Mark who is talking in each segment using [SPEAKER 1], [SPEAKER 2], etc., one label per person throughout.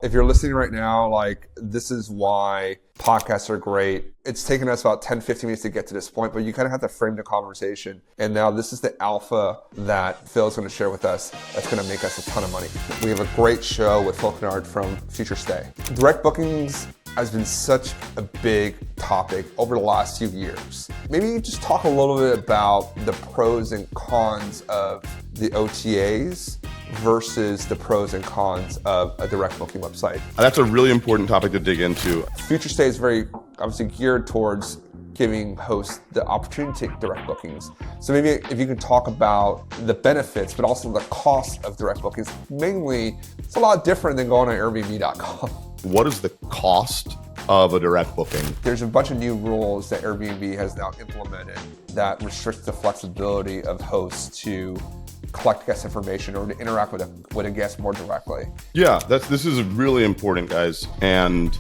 [SPEAKER 1] If you're listening right now, like, this is why podcasts are great. It's taken us about 10, 15 minutes to get to this point, but you kind of have to frame the conversation. And now this is the alpha that Phil's going to share with us that's going to make us a ton of money. We have a great show with Phil Kennard from Future Stay. Direct bookings has been such a big topic over the last few years. Maybe just talk a little bit about the pros and cons of the OTAs versus the pros and cons of a direct booking website.
[SPEAKER 2] That's a really important topic to dig into.
[SPEAKER 1] Future Stay is very obviously geared towards giving hosts the opportunity to take direct bookings. So maybe if you could talk about the benefits, but also the cost of direct bookings. Mainly, it's a lot different than going on Airbnb.com.
[SPEAKER 2] What is the cost of a direct booking?
[SPEAKER 1] There's a bunch of new rules that Airbnb has now implemented that restrict the flexibility of hosts to collect guest information or to interact with a guest more directly.
[SPEAKER 2] Yeah, this is really important, guys. And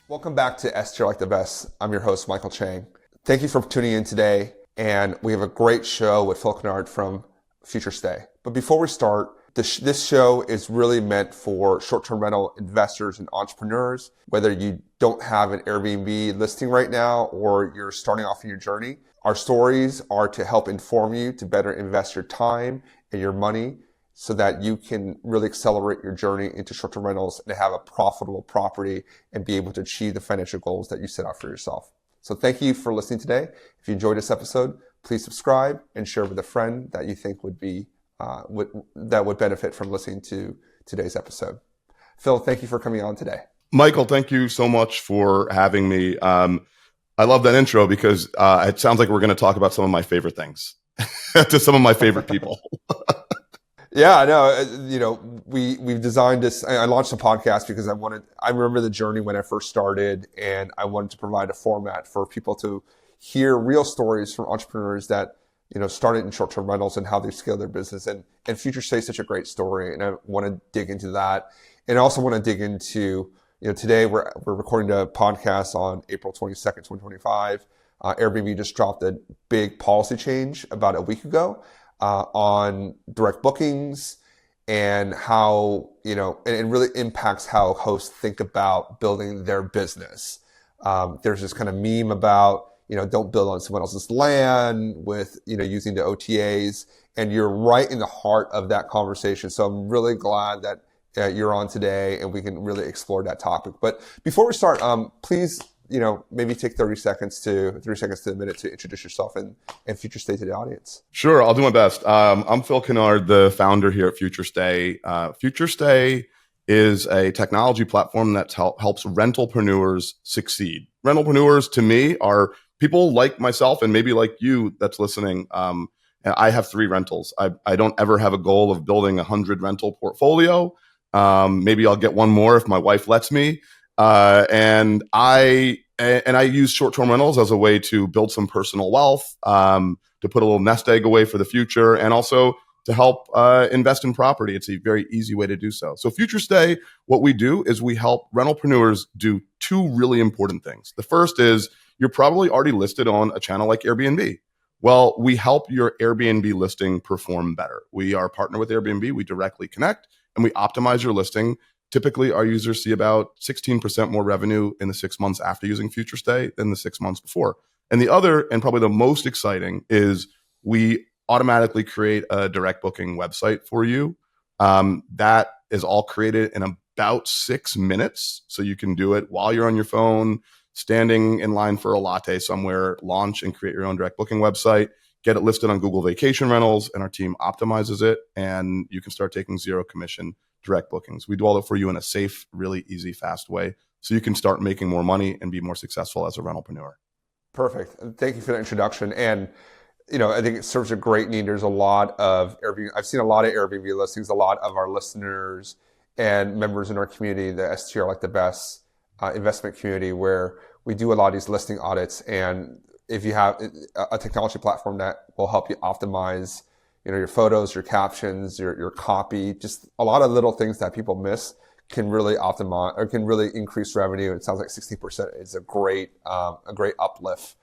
[SPEAKER 1] welcome back to STR Like the Best. I'm your host, Michael Chang. Thank you for tuning in today. And we have a great show with Phil Kennard from Future Stay. But before we start, this show is really meant for short-term rental investors and entrepreneurs, whether you don't have an Airbnb listing right now or you're starting off in your journey. Our stories are to help inform you to better invest your time and your money so that you can really accelerate your journey into short-term rentals and have a profitable property and be able to achieve the financial goals that you set out for yourself. So thank you for listening today. If you enjoyed this episode, please subscribe and share with a friend that you think would benefit from listening to today's episode. Phil, thank you for coming on today.
[SPEAKER 2] Michael, thank you so much for having me. I love that intro because it sounds like we're going to talk about some of my favorite things to some of my favorite people.
[SPEAKER 1] Yeah, I know. We've designed this. I launched a podcast because I remember the journey when I first started, and I wanted to provide a format for people to hear real stories from entrepreneurs that, started in short-term rentals and how they scale their business. And Future Stay is such a great story, and I want to dig into that. And I also want to dig into, today we're recording the podcast on April 22nd, 2025. Airbnb just dropped a big policy change about a week ago on direct bookings and how, and it really impacts how hosts think about building their business. There's this kind of meme about, don't build on someone else's land with, using the OTAs. And you're right in the heart of that conversation. So I'm really glad that you're on today and we can really explore that topic. But before we start, please, maybe take 30 seconds to a minute to introduce yourself and Future Stay to the audience.
[SPEAKER 2] Sure, I'll do my best. I'm Phil Kennard, the founder here at Future Stay. Future Stay is a technology platform that helps rentalpreneurs succeed. Rentalpreneurs, to me, are people like myself and maybe like you that's listening. And I have 3 rentals. I don't ever have a goal of building a 100 rental portfolio. Maybe I'll get one more if my wife lets me. And I use short-term rentals as a way to build some personal wealth, to put a little nest egg away for the future, and also to help invest in property. It's a very easy way to do so. So Future Stay, what we do is we help rentalpreneurs do 2 really important things. The first is you're probably already listed on a channel like Airbnb. Well, we help your Airbnb listing perform better. We are a partner with Airbnb. We directly connect and we optimize your listing. Typically, our users see about 16% more revenue in the 6 months after using Future Stay than the 6 months before. And the other, and probably the most exciting, is we automatically create a direct booking website for you. That is all created in about 6 minutes. So you can do it while you're on your phone, standing in line for a latte somewhere, launch and create your own direct booking website, get it listed on Google Vacation Rentals, and our team optimizes it, and you can start taking 0 commission direct bookings. We do all that for you in a safe, really easy, fast way, so you can start making more money and be more successful as a rentalpreneur.
[SPEAKER 1] Perfect. Thank you for the introduction. And, I think it serves a great need. There's a lot of Airbnb. I've seen a lot of Airbnb listings. A lot of our listeners and members in our community, the STR Like the Best investment community, where we do a lot of these listing audits. And if you have a technology platform that will help you optimize, your photos, your captions, your copy, just a lot of little things that people miss can really optimize or can really increase revenue. It sounds like 60% is a great uplift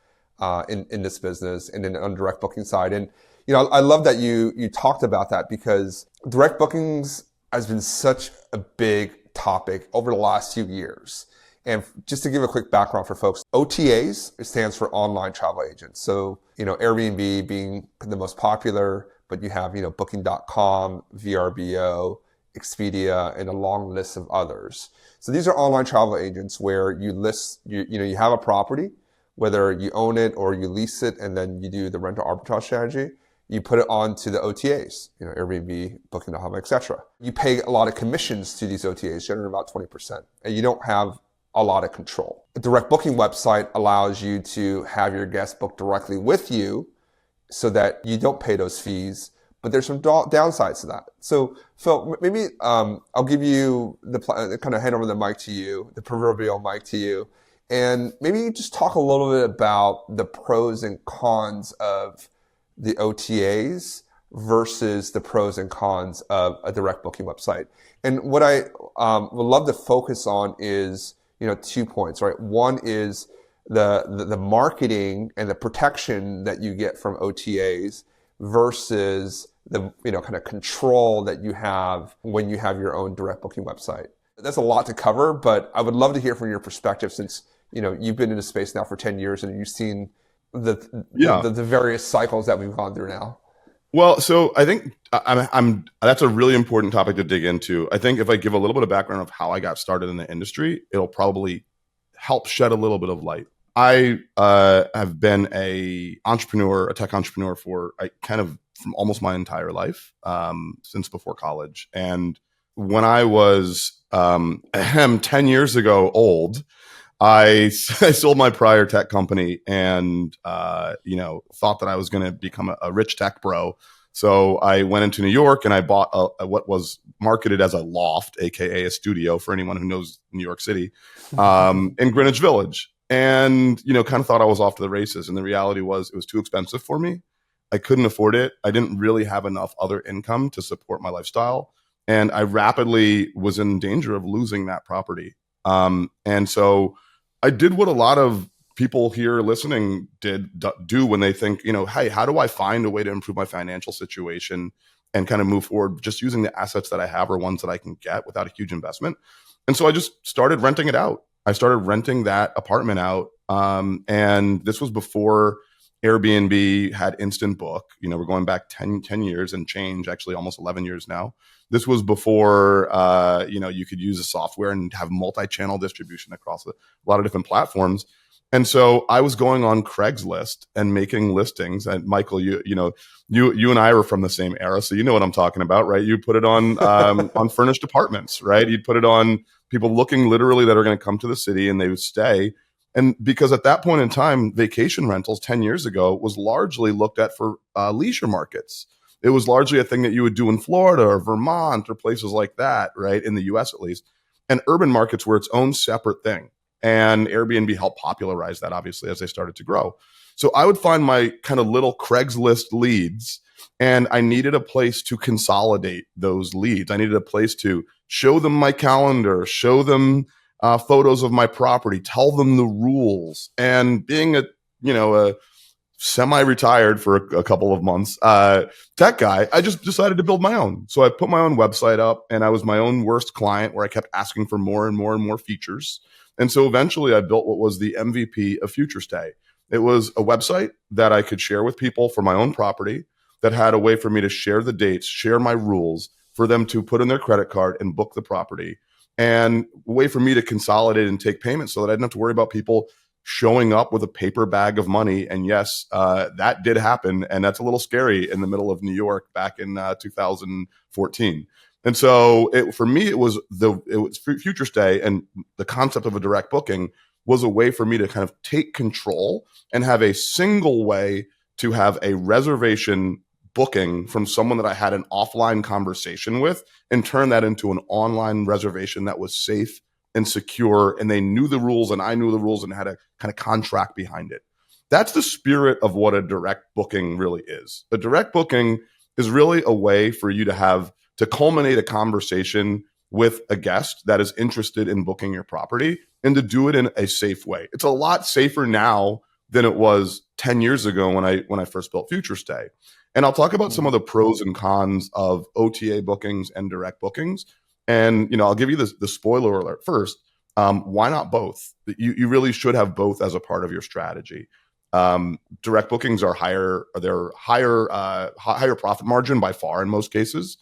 [SPEAKER 1] in this business and in on direct booking side. And I love that you talked about that, because direct bookings has been such a big topic over the last few years. And just to give a quick background for folks, OTAs, it stands for online travel agents. So, Airbnb being the most popular, but you have, booking.com, VRBO, Expedia, and a long list of others. So these are online travel agents where you list, you have a property, whether you own it or you lease it, and then you do the rental arbitrage strategy. You put it onto the OTAs, Airbnb, Booking.com, etc. You pay a lot of commissions to these OTAs, generally about 20%, and you don't have a lot of control. A direct booking website allows you to have your guests book directly with you so that you don't pay those fees, but there's some downsides to that. So, Phil, maybe I'll give you kind of hand over the mic to you, the proverbial mic to you, and maybe just talk a little bit about the pros and cons of the OTAs versus the pros and cons of a direct booking website. And what I would love to focus on is, 2 points, right? One is the marketing and the protection that you get from OTAs versus the kind of control that you have when you have your own direct booking website. That's a lot to cover, but I would love to hear from your perspective since you've been in the space now for 10 years and you've seen the various cycles that we've gone through now.
[SPEAKER 2] Well, so I think that's a really important topic to dig into. I think if I give a little bit of background of how I got started in the industry, it'll probably help shed a little bit of light. I have been a tech entrepreneur for from almost my entire life, since before college. And when I was 10 years ago old, I sold my prior tech company and, thought that I was going to become a rich tech bro. So I went into New York and I bought what was marketed as a loft, AKA a studio for anyone who knows New York City, in Greenwich Village. And, kind of thought I was off to the races. And the reality was it was too expensive for me. I couldn't afford it. I didn't really have enough other income to support my lifestyle. And I rapidly was in danger of losing that property. And so I did what a lot of people here listening do when they think, hey, how do I find a way to improve my financial situation and kind of move forward just using the assets that I have or ones that I can get without a huge investment? And so I just started renting it out. I started renting that apartment out. And this was before Airbnb had instant book. We're going back 10 years and change, actually almost 11 years now. This was before, you could use a software and have multi-channel distribution across a lot of different platforms. And so I was going on Craigslist and making listings. And Michael, you and I were from the same era, so you know what I'm talking about, right? You put it on on furnished apartments, right? You'd put it on people looking literally that are going to come to the city and they would stay. And because at that point in time, vacation rentals 10 years ago was largely looked at for leisure markets. It was largely a thing that you would do in Florida or Vermont or places like that, right? In the US at least. And urban markets were its own separate thing. And Airbnb helped popularize that, obviously, as they started to grow. So I would find my kind of little Craigslist leads, and I needed a place to consolidate those leads. I needed a place to show them my calendar, show them photos of my property, tell them the rules. And being a semi-retired for a couple of months tech guy, I just decided to build my own. So I put my own website up, and I was my own worst client where I kept asking for more and more and more features. And so eventually I built what was the MVP of Future Stay. It was a website that I could share with people for my own property that had a way for me to share the dates, share my rules, for them to put in their credit card and book the property, and a way for me to consolidate and take payments so that I didn't have to worry about people showing up with a paper bag of money. And yes, that did happen. And that's a little scary in the middle of New York back in 2014. And so for me, it was Future Stay, and the concept of a direct booking was a way for me to kind of take control and have a single way to have a reservation booking from someone that I had an offline conversation with and turn that into an online reservation that was safe and secure, and they knew the rules and I knew the rules and had a kind of contract behind it. That's the spirit of what a direct booking really is. A direct booking is really a way for you to culminate a conversation with a guest that is interested in booking your property and to do it in a safe way. It's a lot safer now than it was 10 years ago when I first built Future Stay. And I'll talk about some of the pros and cons of OTA bookings and direct bookings. And, I'll give you the spoiler alert first. Why not both? You really should have both as a part of your strategy. Direct bookings are higher profit margin by far in most cases.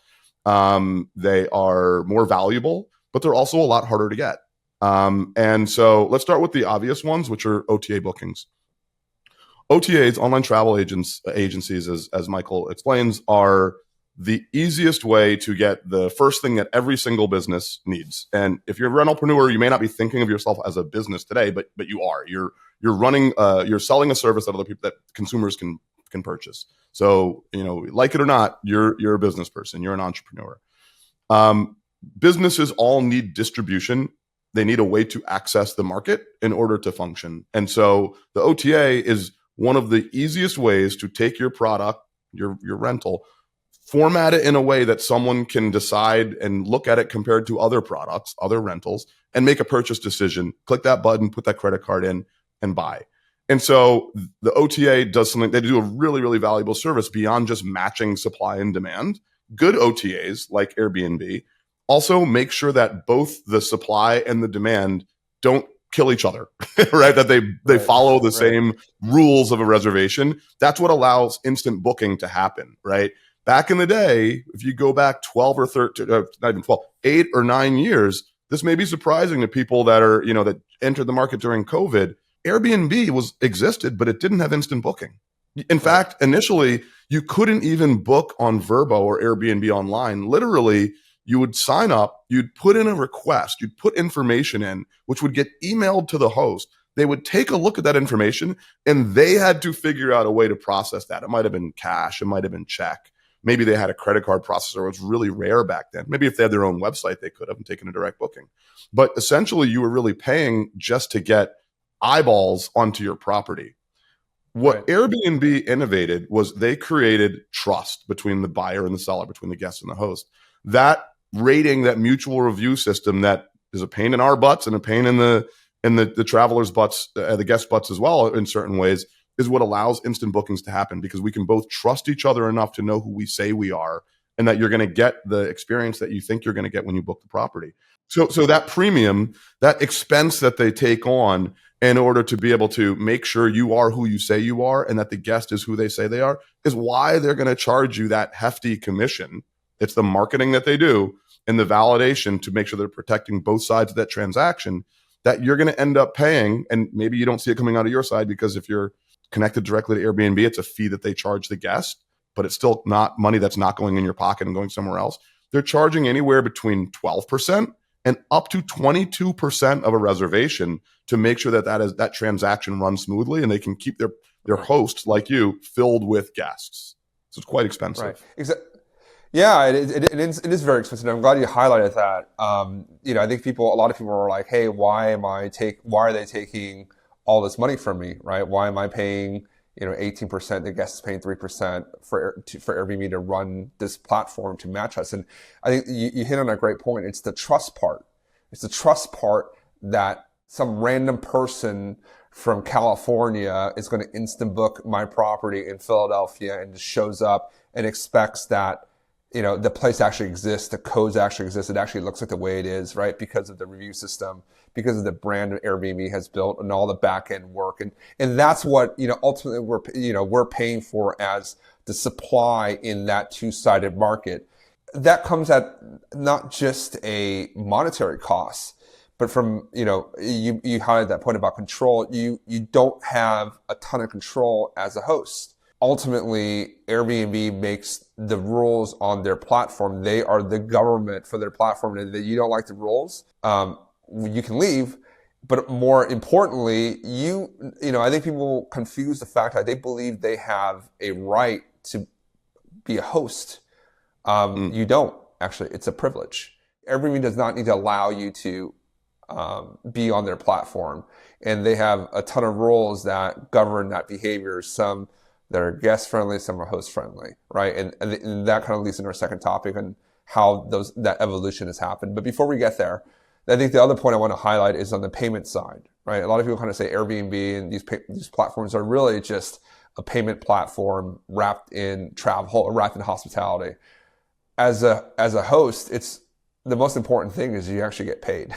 [SPEAKER 2] They are more valuable, but they're also a lot harder to get. And so let's start with the obvious ones, which are OTA bookings. OTAs, online travel agencies, as Michael explains, are the easiest way to get the first thing that every single business needs. And if you're a rentalpreneur, you may not be thinking of yourself as a business today, but you are. You're running, you're selling a service that other people, that consumers can purchase. So, like it or not, you're a business person. You're an entrepreneur. Businesses all need distribution. They need a way to access the market in order to function. And so the OTA is one of the easiest ways to take your product, your rental, format it in a way that someone can decide and look at it compared to other products, other rentals, and make a purchase decision. Click that button, put that credit card in, and buy. And so the OTA does something, they do a really, really valuable service beyond just matching supply and demand. Good OTAs like Airbnb also make sure that both the supply and the demand don't kill each other, right? That they follow the same rules of a reservation. That's what allows instant booking to happen, right? Back in the day, if you go back 12 or 13, not even 12, 8 or 9 years, this may be surprising to people that are, that entered the market during COVID. Airbnb existed, but it didn't have instant booking. In fact, initially, you couldn't even book on Vrbo or Airbnb online. Literally, you would sign up, you'd put in a request, you'd put information in, which would get emailed to the host. They would take a look at that information, and they had to figure out a way to process that. It might have been cash, it might have been check. Maybe they had a credit card processor. It was really rare back then. Maybe if they had their own website, they could have taken a direct booking. But essentially, you were really paying just to get eyeballs onto your property. What Airbnb innovated was they created trust between the buyer and the seller, between the guest and the host. That rating, that mutual review system that is a pain in our butts and a pain in the travelers' butts, the guest butts as well in certain ways, is what allows instant bookings to happen, because we can both trust each other enough to know who we say we are and that you're going to get the experience that you think you're going to get when you book the property. So that premium, that expense that they take on in order to be able to make sure you are who you say you are and that the guest is who they say they are, is why they're going to charge you that hefty commission. It's the marketing that they do and the validation to make sure they're protecting both sides of that transaction that you're going to end up paying. And maybe you don't see it coming out of your side, because if you're connected directly to Airbnb, it's a fee that they charge the guest, but it's still not money that's not going in your pocket and going somewhere else. They're charging anywhere between 12% and up to 22% of a reservation to make sure that transaction runs smoothly and they can keep their hosts like you filled with guests. So it's quite expensive.
[SPEAKER 1] Right. Yeah, it is very expensive. I'm glad you highlighted that. I think a lot of people are like, hey, why are they taking all this money from me, right? Why am I paying, 18%? The guest is paying 3% for Airbnb to run this platform to match us. And I think you hit on a great point. It's the trust part. It's the trust part that some random person from California is going to instant book my property in Philadelphia and just shows up and expects that, the place actually exists, the codes actually exist. It actually looks like the way it is, right? Because of the review system, because of the brand that Airbnb has built and all the back end work. And that's what, ultimately we're paying for as the supply in that two-sided market. That comes at not just a monetary cost, but from, you highlighted that point about control. You don't have a ton of control as a host. Ultimately, Airbnb makes the rules on their platform. They are the government for their platform. And that you don't like the rules, you can leave. But more importantly, I think people confuse the fact that they believe they have a right to be a host. You don't actually. It's a privilege. Airbnb does not need to allow you to be on their platform, and they have a ton of rules that govern that behavior. Some that are guest friendly, some are host friendly, right? And that kind of leads into our second topic on how that evolution has happened. But before we get there, I think the other point I want to highlight is on the payment side, right? A lot of people kind of say Airbnb and these platforms are really just a payment platform wrapped in travel or wrapped in hospitality. As a host, it's the most important thing is you actually get paid.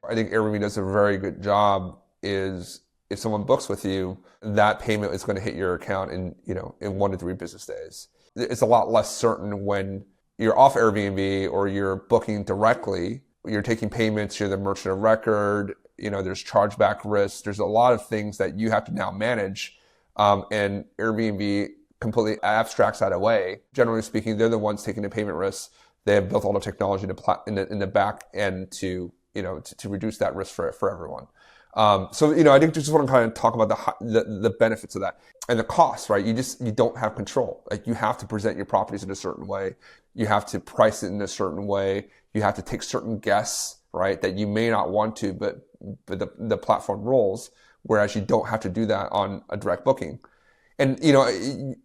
[SPEAKER 1] I think Airbnb does a very good job is if someone books with you, that payment is going to hit your account in 1 to 3 business days. It's a lot less certain when you're off Airbnb or you're booking directly. You're taking payments, you're the merchant of record, there's chargeback risks. There's a lot of things that you have to now manage. And Airbnb completely abstracts that away. Generally speaking, they're the ones taking the payment risks. They have built all the technology in the back end to reduce that risk for everyone. So I think just want to kind of talk about the benefits of that and the costs, right? You don't have control. Like you have to present your properties in a certain way. You have to price it in a certain way. You have to take certain guests, right? That you may not want to, but the platform rolls. Whereas you don't have to do that on a direct booking. And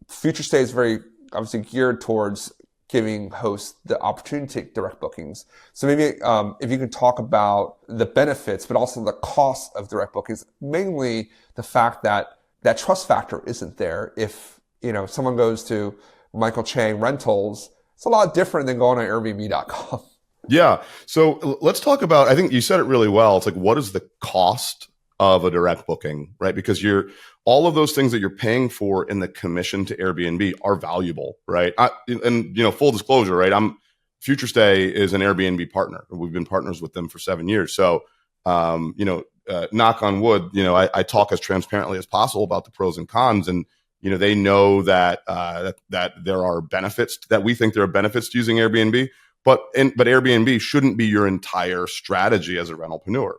[SPEAKER 1] Future Stay is very obviously geared towards giving hosts the opportunity to take direct bookings. So maybe if you can talk about the benefits, but also the cost of direct bookings, mainly the fact that that trust factor isn't there. If someone goes to Michael Chang Rentals, it's a lot different than going on Airbnb.com.
[SPEAKER 2] Yeah. So let's talk about, I think you said it really well. It's like, what is the cost of a direct booking, right? Because all of those things that you're paying for in the commission to Airbnb are valuable, right? Full disclosure, right? Future Stay is an Airbnb partner. We've been partners with them for 7 years. So, knock on wood, I talk as transparently as possible about the pros and cons, and they know that there are benefits, that we think there are benefits to using Airbnb, but Airbnb shouldn't be your entire strategy as a rentalpreneur.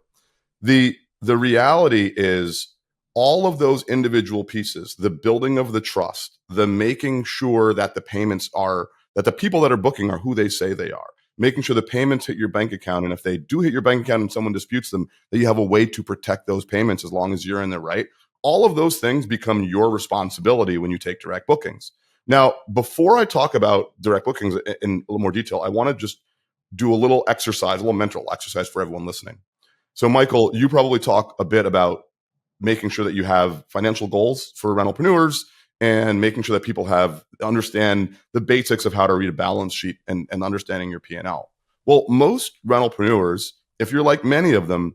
[SPEAKER 2] The reality is all of those individual pieces, the building of the trust, the making sure that the payments that the people that are booking are who they say they are, making sure the payments hit your bank account. And if they do hit your bank account and someone disputes them, that you have a way to protect those payments as long as you're in the right. All of those things become your responsibility when you take direct bookings. Now, before I talk about direct bookings in a little more detail, I want to just do a little mental exercise for everyone listening. So, Michael, you probably talk a bit about making sure that you have financial goals for rentalpreneurs and making sure that people understand the basics of how to read a balance sheet and understanding your P&L. Well, most rentalpreneurs, if you're like many of them,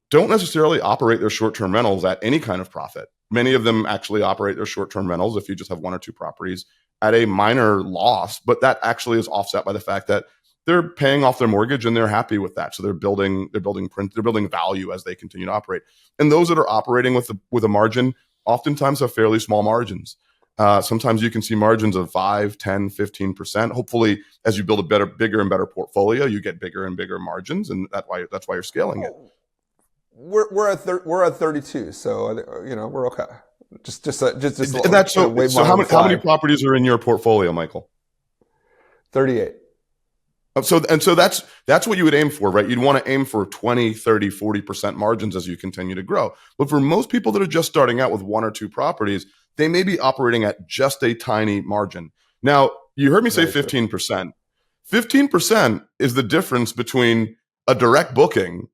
[SPEAKER 2] don't necessarily operate their short-term rentals at any kind of profit. Many of them actually operate their short-term rentals, if you just have 1 or 2 properties, at a minor loss, but that actually is offset by the fact that they're paying off their mortgage and they're happy with that. So they're building value as they continue to operate. And those that are operating with a margin oftentimes have fairly small margins. Sometimes you can see margins of 5, 10, 15%. Hopefully, as you build a bigger and better portfolio, you get bigger and bigger margins, and that's why you're scaling it.
[SPEAKER 1] We're at 32, so we're okay.
[SPEAKER 2] So how many properties are in your portfolio, Michael?
[SPEAKER 1] 38.
[SPEAKER 2] So that's what you would aim for, right? You'd want to aim for 20, 30, 40% margins as you continue to grow. But for most people that are just starting out with 1 or 2 properties, they may be operating at just a tiny margin. Now, you heard me say 15%. 15% is the difference between a direct booking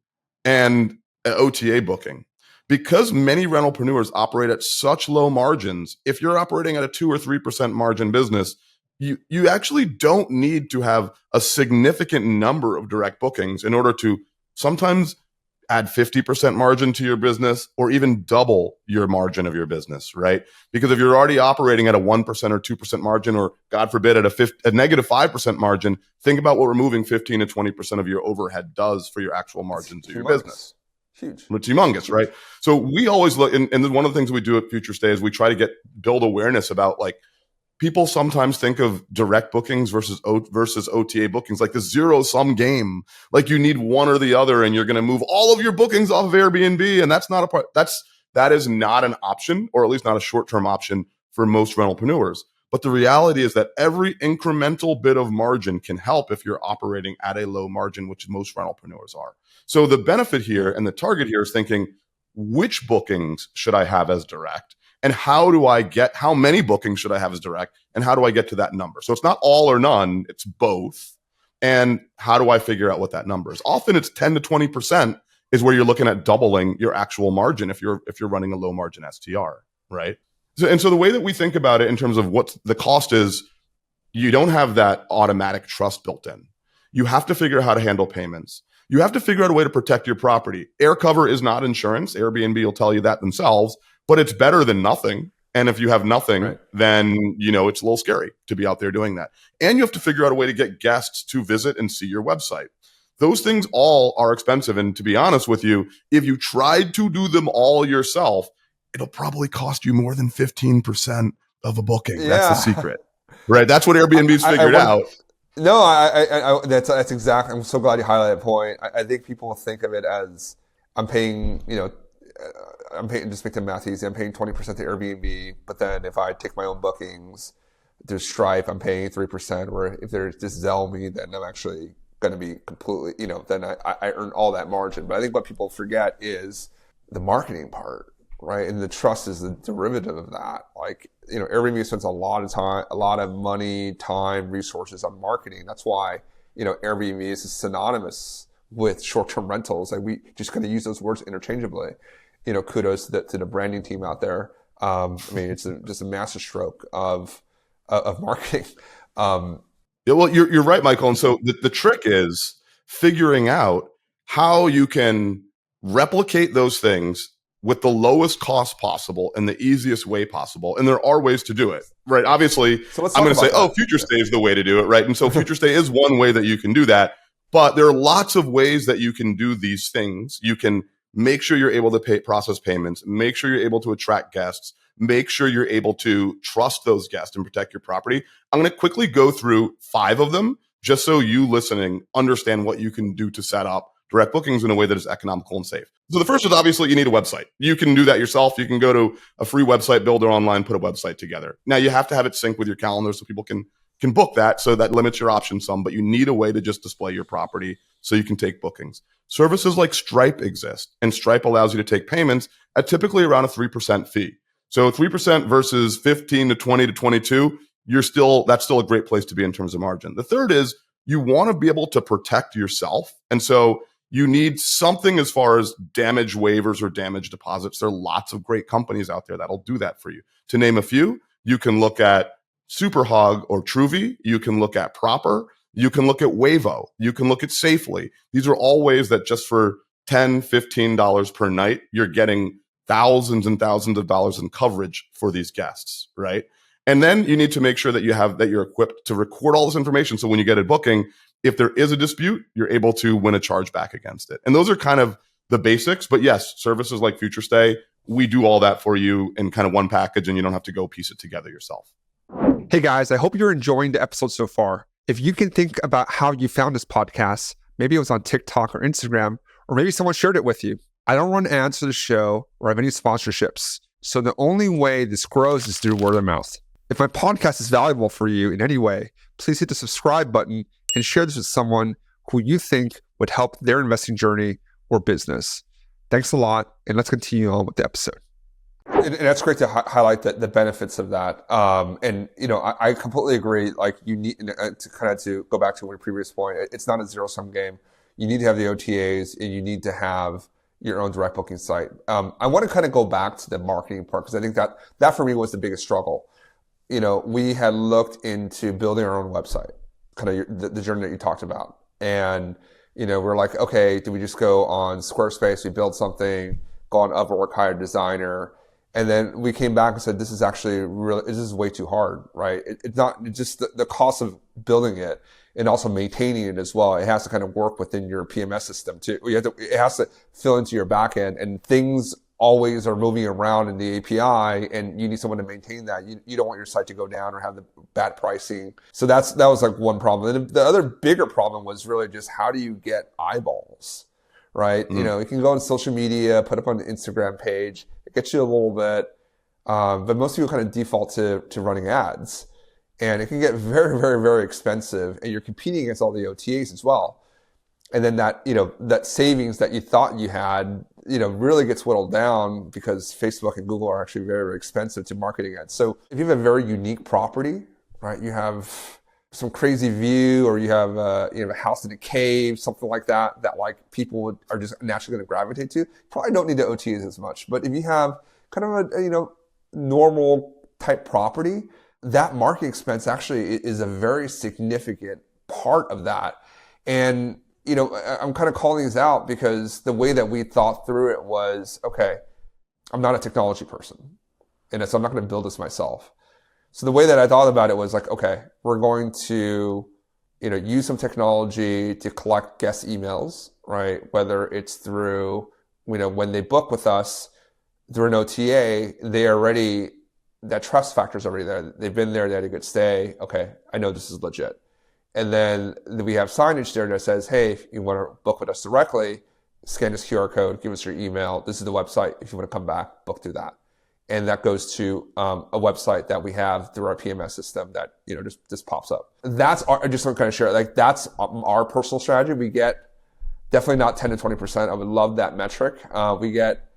[SPEAKER 2] and an OTA booking. Because many rentalpreneurs operate at such low margins, if you're operating at a 2 or 3% margin business, you actually don't need to have a significant number of direct bookings in order to sometimes add 50% margin to your business or even double your margin of your business, right? Because if you're already operating at a 1% or 2% margin, or God forbid at a negative 5% margin, think about what removing 15 to 20% of your overhead does for your actual margins of your business.
[SPEAKER 1] Huge.
[SPEAKER 2] It's humongous, right? So we always look, and one of the things we do at Future Stay is we try to build awareness about, like, people sometimes think of direct bookings versus OTA bookings like the zero-sum game. Like you need one or the other, and you're going to move all of your bookings off of Airbnb, and that's not that is not an option, or at least not a short-term option for most rentalpreneurs. But the reality is that every incremental bit of margin can help if you're operating at a low margin, which most rentalpreneurs are. So the benefit here and the target here is thinking, which bookings should I have as direct? And how many bookings should I have as direct? And how do I get to that number? So it's not all or none, it's both. And how do I figure out what that number is? Often it's 10 to 20% is where you're looking at doubling your actual margin if you're running a low margin STR, right? So the way that we think about it in terms of what the cost is, you don't have that automatic trust built in. You have to figure out how to handle payments. You have to figure out a way to protect your property. Air cover is not insurance. Airbnb will tell you that themselves, but it's better than nothing. And if you have nothing,
[SPEAKER 1] Right.
[SPEAKER 2] then, it's a little scary to be out there doing that. And you have to figure out a way to get guests to visit and see your website. Those things all are expensive. And to be honest with you, if you tried to do them all yourself, it'll probably cost you more than 15% of a booking.
[SPEAKER 1] Yeah.
[SPEAKER 2] That's the secret, right? That's what Airbnb's figured out.
[SPEAKER 1] No, that's exactly. I'm so glad you highlighted that point. I think people think of it as I'm paying, I'm paying, just make the math easy. I'm paying 20% to Airbnb, but then if I take my own bookings, there's Stripe, I'm paying 3%. Or if there's just Zelle me, then I'm actually going to be completely, then I earn all that margin. But I think what people forget is the marketing part. Right. And the trust is the derivative of that. Like, Airbnb spends a lot of time, a lot of money, time, resources on marketing. That's why, Airbnb is synonymous with short-term rentals. Like, we just going to use those words interchangeably. Kudos to the branding team out there. It's just a master stroke of marketing.
[SPEAKER 2] Yeah, well, you're right, Michael. And so the trick is figuring out how you can replicate those things with the lowest cost possible and the easiest way possible. And there are ways to do it, right? Obviously,
[SPEAKER 1] So let's
[SPEAKER 2] I'm
[SPEAKER 1] talk
[SPEAKER 2] going to say,
[SPEAKER 1] about that.
[SPEAKER 2] Future Stay is the way to do it, right? And so Future Stay is one way that you can do that. But there are lots of ways that you can do these things. You can make sure you're able to process payments, make sure you're able to attract guests, make sure you're able to trust those guests and protect your property. I'm going to quickly go through 5 of them just so you listening understand what you can do to set up direct bookings in a way that is economical and safe. So the first is obviously you need a website. You can do that yourself. You can go to a free website builder online, put a website together. Now you have to have it sync with your calendar so people can book that. So that limits your options some, but you need a way to just display your property so you can take bookings. Services like Stripe exist, and Stripe allows you to take payments at typically around a 3% fee. So 3% versus 15 to 20 to 22, that's still a great place to be in terms of margin. The third is you want to be able to protect yourself. And so you need something as far as damage waivers or damage deposits. There are lots of great companies out there that'll do that for you. To name a few, you can look at Superhog or Truvy. You can look at Proper. You can look at Wavo. You can look at Safely. These are all ways that just for $10, $15 per night, you're getting thousands and thousands of dollars in coverage for these guests, right? And then you need to make sure that you're equipped to record all this information. So when you get a booking, if there is a dispute, you're able to win a chargeback against it. And those are kind of the basics. But yes, services like Future Stay, we do all that for you in kind of one package, and you don't have to go piece it together yourself.
[SPEAKER 3] Hey guys, I hope you're enjoying the episode so far. If you can think about how you found this podcast, maybe it was on TikTok or Instagram, or maybe someone shared it with you. I don't run ads for the show or have any sponsorships. So the only way this grows is through word of mouth. If my podcast is valuable for you in any way, please hit the subscribe button and share this with someone who you think would help their investing journey or business. Thanks a lot, and let's continue on with the episode.
[SPEAKER 1] And that's great to highlight the benefits of that. I completely agree. Like, you need to go back to your previous point. It's not a zero-sum game. You need to have the OTAs, and you need to have your own direct booking site. I want to kind of go back to the marketing part, because I think that for me was the biggest struggle. We had looked into building our own website, kind of the journey that you talked about. And, we're like, okay, do we just go on Squarespace, we build something, go on Upwork, hire a designer? And then we came back and said, this is actually this is way too hard, right? It's not just the cost of building it and also maintaining it as well. It has to kind of work within your PMS system too. It has to fill into your back end, and things always are moving around in the API, and you need someone to maintain that. You don't want your site to go down or have the bad pricing. So that was like one problem. And the other bigger problem was really just, how do you get eyeballs, right? You can go on social media, put up on the Instagram page. It gets you a little bit, but most people kind of default to running ads, and it can get very, very, very expensive, and you're competing against all the OTAs as well. And then that savings that you thought you had, really gets whittled down, because Facebook and Google are actually very, very expensive to marketing ads. So if you have a very unique property, right, you have some crazy view, or you have a house in a cave, something like that like people are just naturally going to gravitate to, you probably don't need the OTAs as much. But if you have kind of normal type property, that marketing expense actually is a very significant part of that. And, I'm kind of calling these out because the way that we thought through it was, okay, I'm not a technology person, and so I'm not going to build this myself. So the way that I thought about it was like, okay, we're going to, use some technology to collect guest emails, right? Whether it's through, when they book with us through an OTA, that trust factor is already there. They've been there, they had a good stay. Okay, I know this is legit. And then we have signage there that says, hey, if you want to book with us directly, scan this QR code, give us your email. This is the website. If you want to come back, book through that. And that goes to a website that we have through our PMS system that, just pops up. I just want to kind of share, like, that's our personal strategy. We get definitely not 10 to 20%. I would love that metric. We get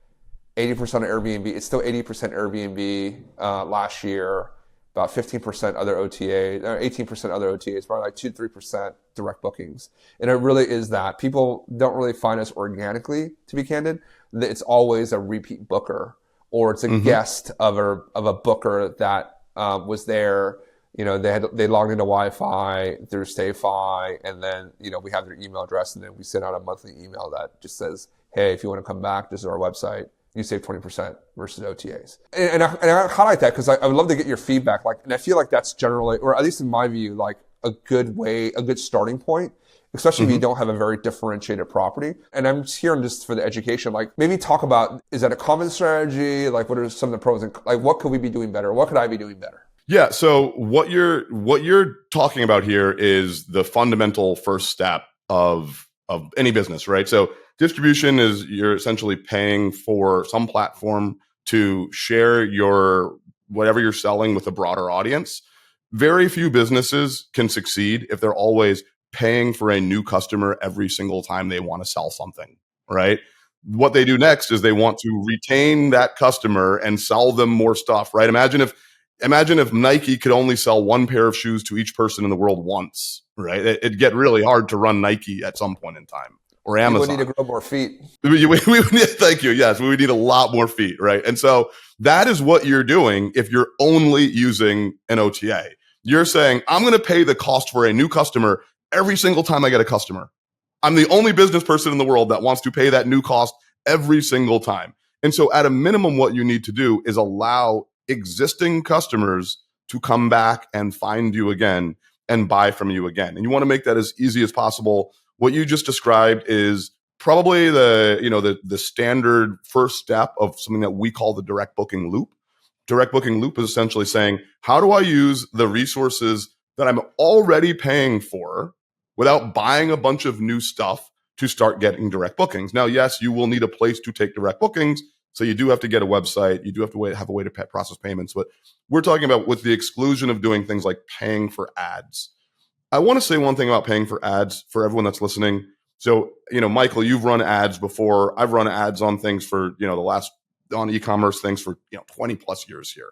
[SPEAKER 1] 80% of Airbnb. It's still 80% Airbnb last year, about 15% other OTA, 18% other OTAs, probably like 2-3% direct bookings. And it really is that. People don't really find us organically, to be candid. It's always a repeat booker, or it's a guest of a booker that was there. They logged into Wi-Fi through StayFi, and then, we have their email address, and then we send out a monthly email that just says, hey, if you want to come back, this is our website. You save 20% versus OTAs. And I highlight that because I would love to get your feedback. And I feel like that's generally, or at least in my view, like a good starting point, especially if you don't have a very differentiated property. And I'm just hearing just for the education, like maybe talk about, is that a common strategy? Like what are some of the pros and like what could we be doing better? What could I be doing better?
[SPEAKER 2] Yeah. So what you're talking about here is the fundamental first step of any business, right? So distribution is you're essentially paying for some platform to share your whatever you're selling with a broader audience. Very few businesses can succeed if they're always paying for a new customer every single time they want to sell something, right? What they do next is they want to retain that customer and sell them more stuff, right? Imagine if Nike could only sell one pair of shoes to each person in the world once, right? It'd get really hard to run Nike at some point in time. Or Amazon.
[SPEAKER 1] We would need to grow more feet.
[SPEAKER 2] We would need, thank you. Yes, we would need a lot more feet, right? And so that is what you're doing if you're only using an OTA. You're saying, I'm going to pay the cost for a new customer every single time I get a customer. I'm the only business person in the world that wants to pay that new cost every single time. And so at a minimum, what you need to do is allow existing customers to come back and find you again and buy from you again. And you want to make that as easy as possible. What you just described is probably the standard first step of something that we call the direct booking loop. Direct booking loop is essentially saying, how do I use the resources that I'm already paying for without buying a bunch of new stuff to start getting direct bookings? Now, yes, you will need a place to take direct bookings. So you do have to get a website. You do have to have a way to process payments. But we're talking about with the exclusion of doing things like paying for ads. I want to say one thing about paying for ads for everyone that's listening. So, Michael, you've run ads before. I've run ads on things for, on e-commerce things for, 20 plus years here.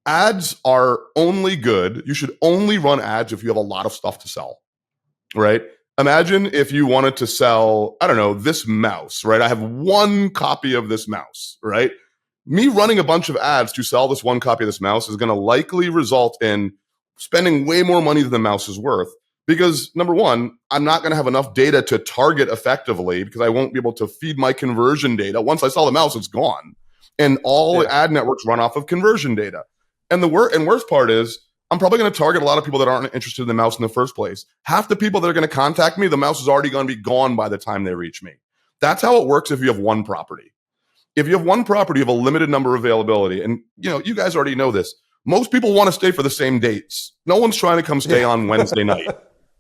[SPEAKER 2] Ads are only good. You should only run ads if you have a lot of stuff to sell, right? Imagine if you wanted to sell, I don't know, this mouse, right? I have one copy of this mouse, right? Me running a bunch of ads to sell this one copy of this mouse is going to likely result in spending way more money than the mouse is worth. Because number one, I'm not going to have enough data to target effectively because I won't be able to feed my conversion data. Once I sell the mouse, it's gone. And all ad networks run off of conversion data. And the worst part is I'm probably going to target a lot of people that aren't interested in the mouse in the first place. Half the people that are going to contact me, the mouse is already going to be gone by the time they reach me. That's how it works if you have one property. If you have one property, you have a limited number of availability. And, you guys already know this. Most people want to stay for the same dates. No one's trying to come stay on Wednesday night,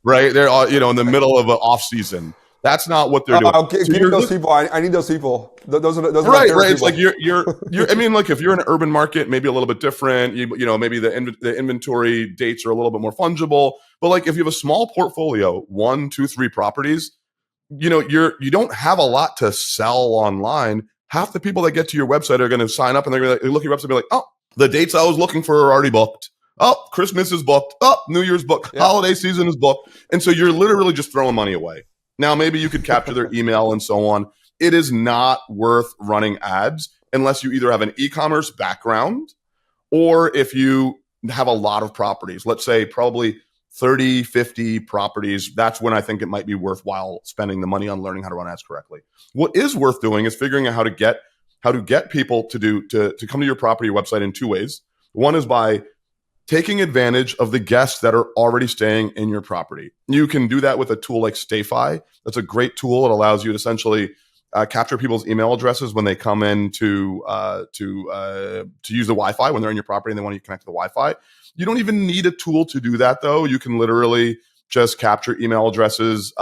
[SPEAKER 2] right? They're in the middle of an off season. That's not what they're doing.
[SPEAKER 1] Give me those people. I need those people. Those are
[SPEAKER 2] right.
[SPEAKER 1] People.
[SPEAKER 2] It's like you're. I mean, like if you're in an urban market, maybe a little bit different. Maybe the inventory dates are a little bit more fungible. But like if you have a small portfolio, 1, 2, 3 properties, you don't have a lot to sell online. Half the people that get to your website are going to sign up and they're going to look at your website and be like, oh, the dates I was looking for are already booked. Oh, Christmas is booked. Oh, New Year's booked. Yeah. Holiday season is booked. And so you're literally just throwing money away. Now, maybe you could capture their email and so on. It is not worth running ads unless you either have an e-commerce background or if you have a lot of properties, let's say probably 30, 50 properties. That's when I think it might be worthwhile spending the money on learning how to run ads correctly. What is worth doing is figuring out how to get people to come to your property website in two ways. One is by taking advantage of the guests that are already staying in your property. You can do that with a tool like StayFi. That's a great tool. It allows you to essentially capture people's email addresses when they come in to use the Wi-Fi when they're in your property and they want you to connect to the Wi-Fi. You don't even need a tool to do that, though. You can literally just capture email addresses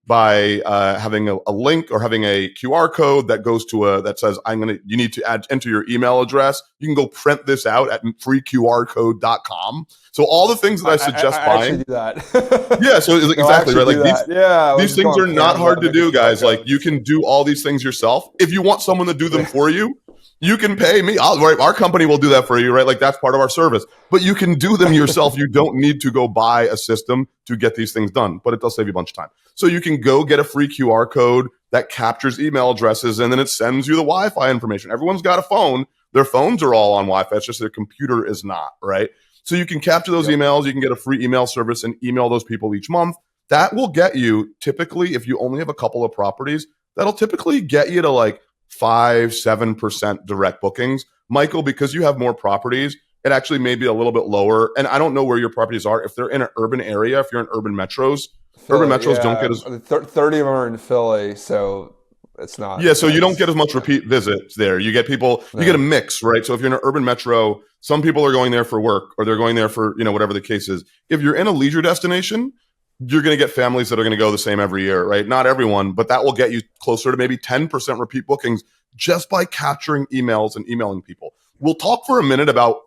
[SPEAKER 2] by having a link or having a QR code that goes to that says you need to enter your email address. You can go print this out at freeqrcode.com. So all the things that I suggest
[SPEAKER 1] I
[SPEAKER 2] buying.
[SPEAKER 1] actually do that.
[SPEAKER 2] Yeah, so exactly right. Like these things are not hard to do, guys. Like you can do all these things yourself. If you want someone to do them for you, you can pay me. Our company will do that for you, right? Like that's part of our service. But you can do them yourself. You don't need to go buy a system to get these things done. But it does save you a bunch of time. So you can go get a free QR code that captures email addresses, and then it sends you the Wi-Fi information. Everyone's got a phone. Their phones are all on Wi-Fi. It's just their computer is not, right? So you can capture those emails. You can get a free email service and email those people each month. That will get you, typically, if you only have a couple of properties, that'll typically get you to like 5-7% direct bookings. Michael, because you have more properties, it actually may be a little bit lower. And I don't know where your properties are. If they're in an urban area, if you're in urban metros,
[SPEAKER 1] Philly,
[SPEAKER 2] urban metros don't get as
[SPEAKER 1] 30 of them are in Philly, so it's not.
[SPEAKER 2] Yeah, so you don't get as much repeat visits there. You get people, you get a mix, right? So if you're in an urban metro, some people are going there for work or they're going there for, whatever the case is. If you're in a leisure destination, you're going to get families that are going to go the same every year, right? Not everyone, but that will get you closer to maybe 10% repeat bookings just by capturing emails and emailing people. We'll talk in a minute about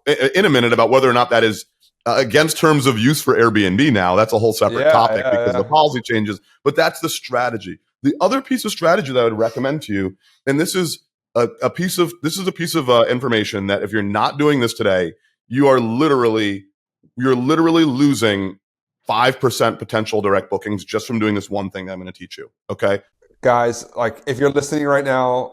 [SPEAKER 2] whether or not that is against terms of use for Airbnb now. That's a whole separate topic because the policy changes, but that's the strategy. The other piece of strategy that I would recommend to you, and this is a piece of information that if you're not doing this today, you're literally losing 5% potential direct bookings just from doing this one thing that I'm going to teach you. Okay.
[SPEAKER 1] Guys, like if you're listening right now,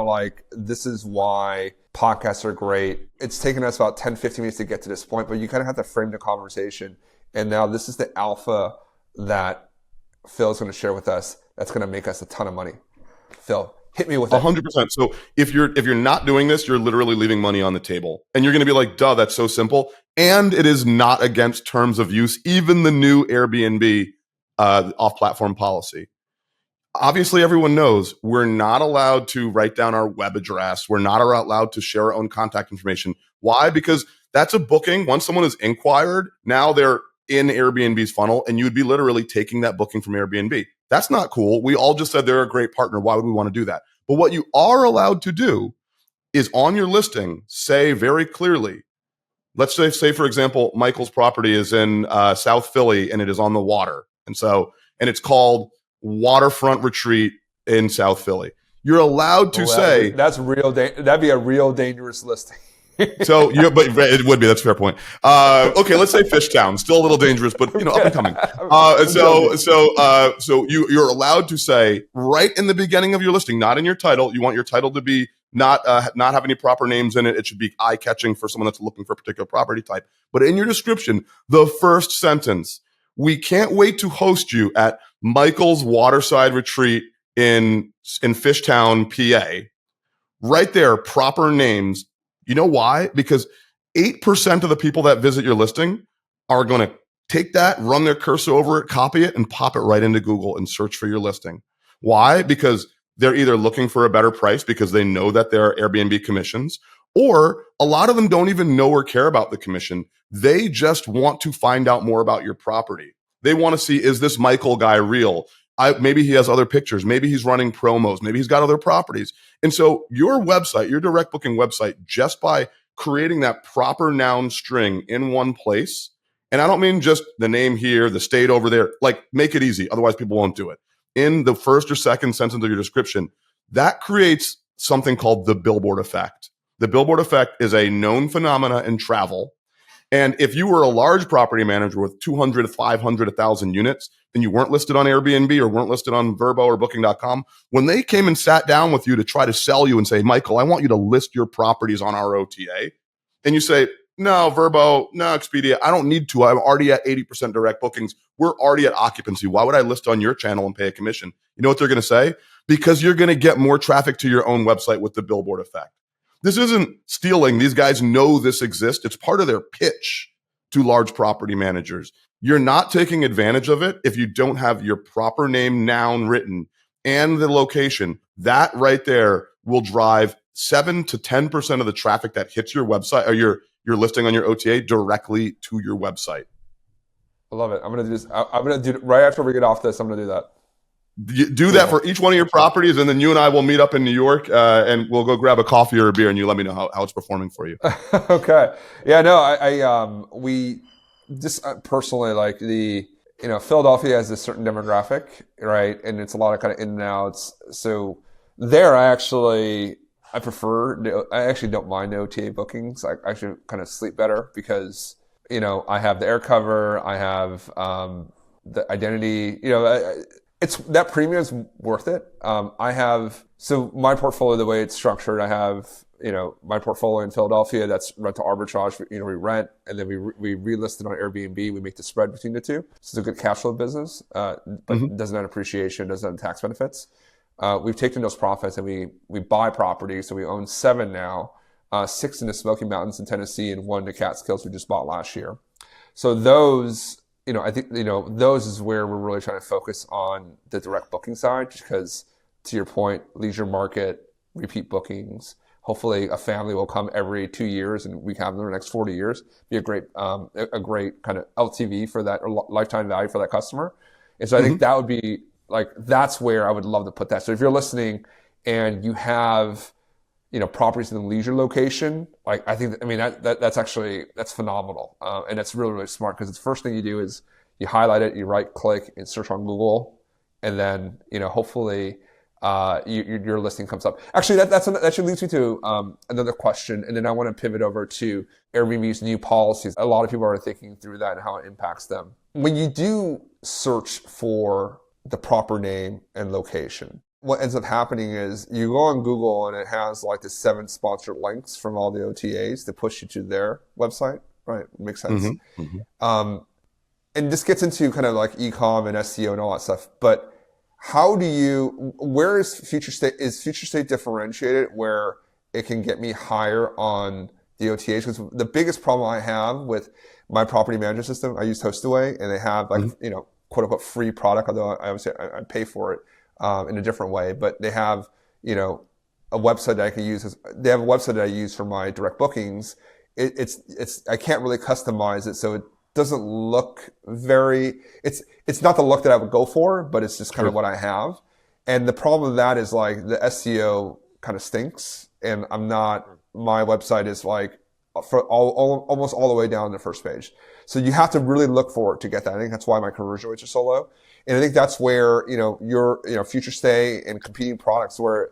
[SPEAKER 1] like this is why podcasts are great. It's taken us about 10, 15 minutes to get to this point, but you kind of have to frame the conversation. And now this is the alpha that Phil's going to share with us. That's going to make us a ton of money. Phil, hit me with it.
[SPEAKER 2] 100%. So if you're not doing this, you're literally leaving money on the table. And you're going to be like, duh, that's so simple. And it is not against terms of use, even the new Airbnb off-platform policy. Obviously, everyone knows we're not allowed to write down our web address. We're not allowed to share our own contact information. Why? Because that's a booking. Once someone is inquired, now they're in Airbnb's funnel, and you would be literally taking that booking from Airbnb. That's not cool. We all just said they're a great partner. Why would we want to do that? But what you are allowed to do is on your listing, say very clearly, let's say for example, Michael's property is in South Philly and it is on the water. And it's called Waterfront Retreat in South Philly. You're allowed to say
[SPEAKER 1] that's real. That'd be a real dangerous listing.
[SPEAKER 2] So, but it would be. That's a fair point. Okay, let's say Fishtown, still a little dangerous, but up and coming. So you're allowed to say right in the beginning of your listing, not in your title. You want your title to be not have any proper names in it. It should be eye catching for someone that's looking for a particular property type. But in your description, the first sentence: we can't wait to host you at Michael's Waterside Retreat in Fishtown, PA. Right there, proper names. You know why? Because 8% of the people that visit your listing are going to take that, run their cursor over it, copy it, and pop it right into Google and search for your listing. Why? Because they're either looking for a better price because they know that there are Airbnb commissions, or a lot of them don't even know or care about the commission. They just want to find out more about your property. They want to see, is this Michael guy real? Maybe he has other pictures. Maybe he's running promos. Maybe he's got other properties. And so your website, your direct booking website, just by creating that proper noun string in one place, and I don't mean just the name here, the state over there, like make it easy. Otherwise people won't do it. In the first or second sentence of your description, that creates something called the billboard effect. The billboard effect is a known phenomena in travel. And if you were a large property manager with 200, 500, 1,000 units, and you weren't listed on Airbnb or weren't listed on Vrbo or Booking.com, when they came and sat down with you to try to sell you and say, Michael, I want you to list your properties on our OTA, and you say, no, Vrbo, no, Expedia, I don't need to. I'm already at 80% direct bookings. We're already at occupancy. Why would I list on your channel and pay a commission? You know what they're going to say? Because you're going to get more traffic to your own website with the billboard effect. This isn't stealing. These guys know this exists. It's part of their pitch to large property managers. You're not taking advantage of it if you don't have your proper name, noun written, and the location. That right there will drive 7 to 10% of the traffic that hits your website or your listing on your OTA directly to your website.
[SPEAKER 1] I love it. I'm going to do this. I'm going to do right after we get off this. I'm going to do that.
[SPEAKER 2] Do that for each one of your properties, and then you and I will meet up in New York, and we'll go grab a coffee or a beer, and you let me know how it's performing for you.
[SPEAKER 1] Okay. Yeah. No. We just personally like Philadelphia has a certain demographic, right? And it's a lot of kind of in and outs. So there, I actually don't mind the OTA bookings. I actually kind of sleep better because, I have the air cover, I have the identity, it's that premium is worth it. So my portfolio, the way it's structured, I have, my portfolio in Philadelphia, that's rental arbitrage. We rent and then we relist it on Airbnb. We make the spread between the two. So it's a good cash flow business, but doesn't have appreciation, doesn't have tax benefits. We've taken those profits and we buy properties. So we own 7 now, 6 in the Smoky Mountains in Tennessee and 1 in the Catskills we just bought last year. So those, I think, those is where we're really trying to focus on the direct booking side, because to your point, leisure market, repeat bookings. Hopefully a family will come every 2 years and we have them in the next 40 years. Be a great kind of LTV for that, or lifetime value for that customer. And so I think that would be that's where I would love to put that. So if you're listening and you have, properties in the leisure location, that's phenomenal. And that's really, really smart, because the first thing you do is you highlight it, you right click and search on Google. And then, hopefully, your listing comes up. Actually, that actually leads me to another question, and then I want to pivot over to Airbnb's new policies. A lot of people are thinking through that and how it impacts them. When you do search for the proper name and location, what ends up happening is you go on Google and it has the 7 sponsored links from all the OTAs to push you to their website. Right, makes sense. And this gets into kind of e-com and SEO and all that stuff, but where is Future State? Is Future State differentiated where it can get me higher on the OTAs? Because the biggest problem I have with my property management system, I use Hostaway, and they have quote unquote free product, although I would say I pay for it in a different way. But they have a website that I can use. They have a website that I use for my direct bookings. It's I can't really customize it, so it doesn't look it's not the look that I would go for, but it's just kind of what I have. And the problem with that is the SEO kind of stinks, and my website is for almost all the way down the first page. So you have to really look for it to get that. I think that's why my conversion rates are so low. And I think that's where, your, Future Stay and competing products, where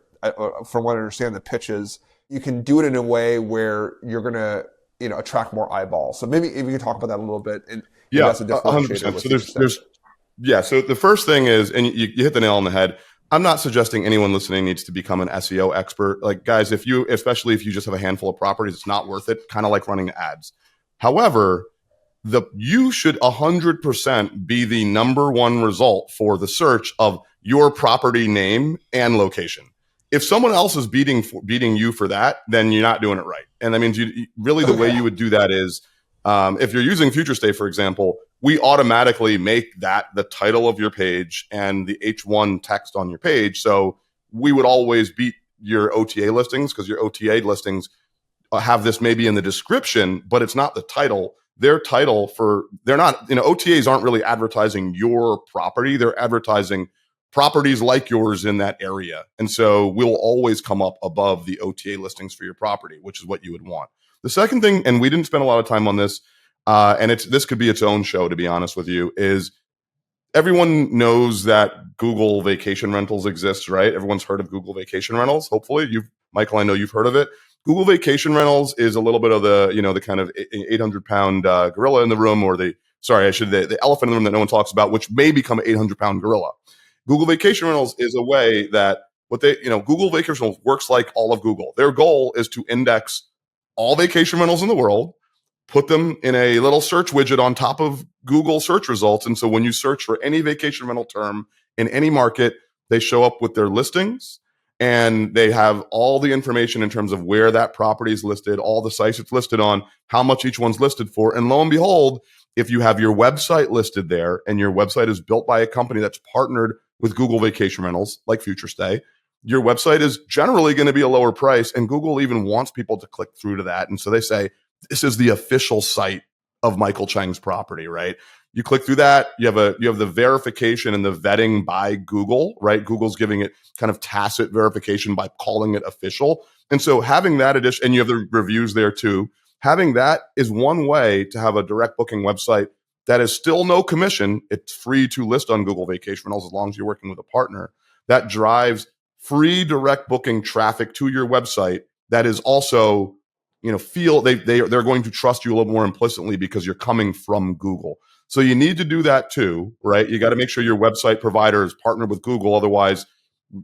[SPEAKER 1] from what I understand, the pitch is you can do it in a way where you're going to, attract more eyeballs. So maybe if you can talk about that a little bit. And that's a differentiator.
[SPEAKER 2] 100%. So the first thing is, and you hit the nail on the head, I'm not suggesting anyone listening needs to become an SEO expert. Guys, especially if you just have a handful of properties, it's not worth it. Kind of like running ads. However, you should 100% be the number one result for the search of your property name and location. If someone else is beating you for that, then you're not doing it right. And that means the way you would do that is, if you're using Future Stay, for example, we automatically make that the title of your page and the H1 text on your page. So we would always beat your OTA listings, because your OTA listings have this maybe in the description, but it's not the title. Their title they're not, OTAs aren't really advertising your property. They're advertising properties like yours in that area. And so we'll always come up above the OTA listings for your property, which is what you would want. The second thing, and we didn't spend a lot of time on this, and this could be its own show, to be honest with you, is everyone knows that Google Vacation Rentals exists, right? Everyone's heard of Google Vacation Rentals. Hopefully, Michael, I know you've heard of it. Google Vacation Rentals is a little bit of the kind of 800-pound gorilla in the room, or the the elephant in the room that no one talks about, which may become an 800-pound gorilla. Google Vacation Rentals is a way that Google Vacation Rentals works like all of Google. Their goal is to index all vacation rentals in the world, put them in a little search widget on top of Google search results. And so when you search for any vacation rental term in any market, they show up with their listings, and they have all the information in terms of where that property is listed, all the sites it's listed on, how much each one's listed for. And lo and behold, if you have your website listed there and your website is built by a company that's partnered with Google Vacation Rentals, like Future Stay, your website is generally going to be a lower price. And Google even wants people to click through to that. And so they say, this is the official site of Michael Chang's property, right? You click through that, you have the verification and the vetting by Google, right? Google's giving it kind of tacit verification by calling it official. And so having that addition, and you have the reviews there too, having that is one way to have a direct booking website that is still no commission. It's free to list on Google Vacation Rentals as long as you're working with a partner. That drives free direct booking traffic to your website that is also, they're going to trust you a little more implicitly because you're coming from Google. So you need to do that too, right? You got to make sure your website provider is partnered with Google. Otherwise,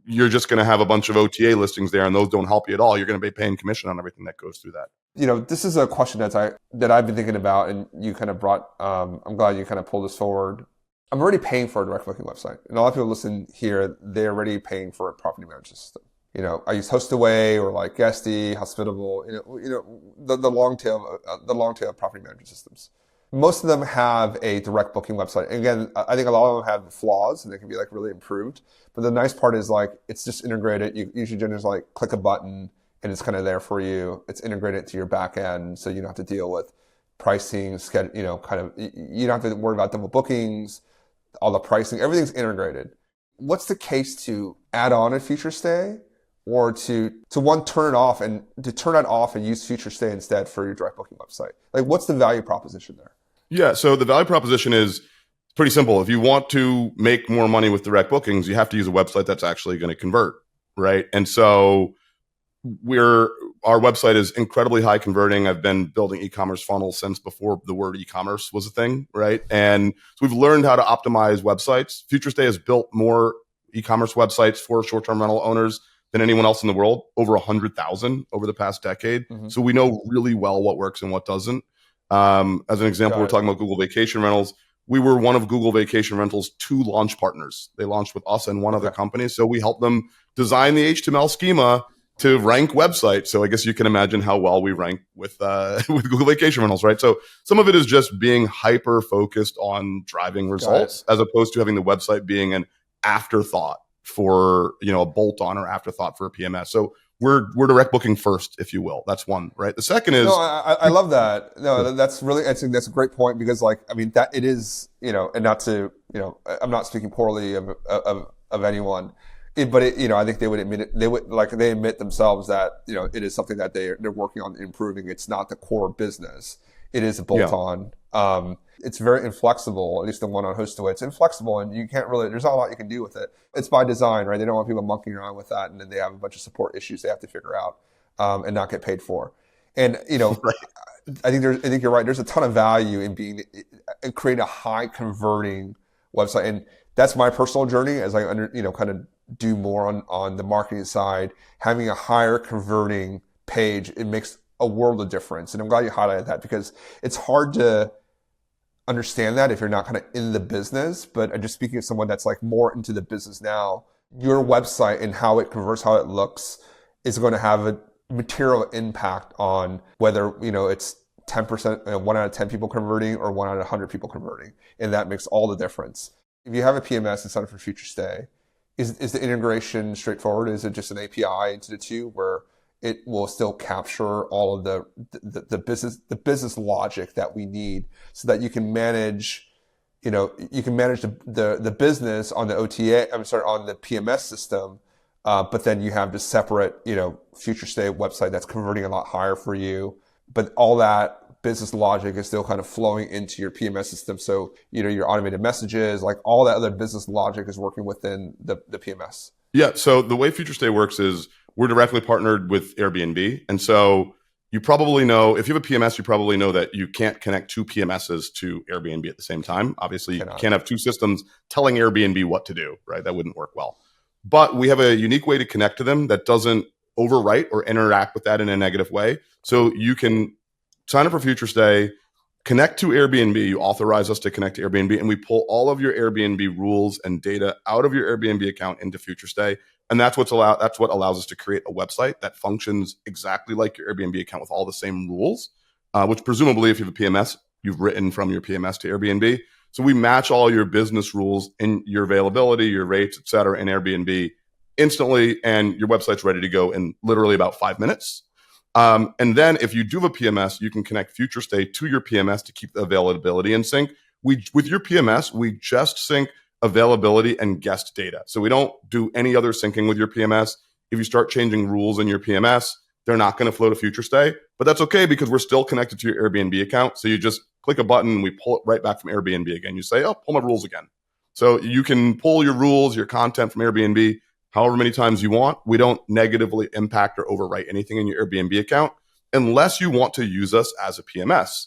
[SPEAKER 2] you're just going to have a bunch of OTA listings there, and those don't help you at all. You're going to be paying commission on everything that goes through that.
[SPEAKER 1] This is a question that I've been thinking about, and you kind of brought. I'm glad you kind of pulled this forward. I'm already paying for a direct booking website, and a lot of people listen here. They're already paying for a property management system. I use HostAway or like Guesty, Hospitable. The long tail of property management systems. Most of them have a direct booking website. And again, I think a lot of them have flaws and they can be like really improved. But the nice part is like, it's just integrated. You should just like click a button and it's kind of there for you. It's integrated to your back end. So you don't have to deal with pricing, schedule, you don't have to worry about double bookings, all the pricing, everything's integrated. What's the case to add on a Future Stay or to one, turn it off and to turn it off and use Future Stay instead for your direct booking website? Like, what's the value proposition there?
[SPEAKER 2] Yeah, so the value proposition is pretty simple. If you want to make more money with direct bookings, you have to use a website that's actually going to convert, right? And so our website is incredibly high converting. I've been building e-commerce funnels since before the word e-commerce was a thing, right? And so we've learned how to optimize websites. Future Stay has built more e-commerce websites for short-term rental owners than anyone else in the world, over 100,000 over the past decade. Mm-hmm. So we know really well what works and what doesn't. As an example, we're talking about Google Vacation Rentals. We were one of Google Vacation Rentals' 2 launch partners. They launched with us and one other company. So we helped them design the HTML schema to rank websites. So I guess you can imagine how well we rank with Google Vacation Rentals, right? So some of it is just being hyper focused on driving results as opposed to having the website being an afterthought for, a bolt-on or afterthought for a PMS. So we're direct booking first, if you will. That's one, right? The second is...
[SPEAKER 1] No, I love that. No, that's really, I think that's a great point because that it is, and not to, I'm not speaking poorly of anyone, but I think they would admit it, they admit themselves that, it is something that they're working on improving. It's not the core business. It is a bolt-on. Yeah. It's very inflexible, at least the one on HostAway. It's inflexible and you can't really, there's not a lot you can do with it. It's by design, right? They don't want people monkeying around with that and then they have a bunch of support issues they have to figure out and not get paid for. And, right. I think you're right. There's a ton of value in creating a high converting website. And that's my personal journey as I kind of do more on the marketing side. Having a higher converting page, it makes a world of difference. And I'm glad you highlighted that because it's hard to understand that if you're not kind of in the business. But I'm just speaking of someone that's like more into the business now, your website and how it converts, how it looks is going to have a material impact on whether, it's 10%, 1 out of 10 people converting or 1 out of 100 people converting. And that makes all the difference. If you have a PMS and sign up for Future Stay, is the integration straightforward? Is it just an API into the two where it will still capture all of the business logic that we need so that you can manage, the business on the on the PMS system, but then you have the separate, Future Stay website that's converting a lot higher for you. But all that business logic is still kind of flowing into your PMS system. So, your automated messages, like all that other business logic is working within the PMS.
[SPEAKER 2] Yeah. So the way Future Stay works is we're directly partnered with Airbnb. And so you probably know, if you have a PMS, you probably know that you can't connect two PMSs to Airbnb at the same time. Obviously, you can't have two systems telling Airbnb what to do, right? That wouldn't work well. But we have a unique way to connect to them that doesn't overwrite or interact with that in a negative way. So you can sign up for Future Stay, connect to Airbnb. You authorize us to connect to Airbnb, and we pull all of your Airbnb rules and data out of your Airbnb account into Future Stay. And that's what allows us to create a website that functions exactly like your Airbnb account with all the same rules, which presumably if you have a PMS, you've written from your PMS to Airbnb. So we match all your business rules and your availability, your rates, et cetera, in Airbnb instantly, and your website's ready to go in literally about 5 minutes. And then if you do have a PMS, you can connect Future Stay to your PMS to keep the availability in sync. With your PMS, we just sync availability and guest data. So we don't do any other syncing with your PMS. If you start changing rules in your PMS, they're not going to flow to Future Stay, but that's okay because we're still connected to your Airbnb account. So you just click a button and we pull it right back from Airbnb again. You say, oh, pull my rules again. So you can pull your rules, your content from Airbnb however many times you want. We don't negatively impact or overwrite anything in your Airbnb account unless you want to use us as a PMS.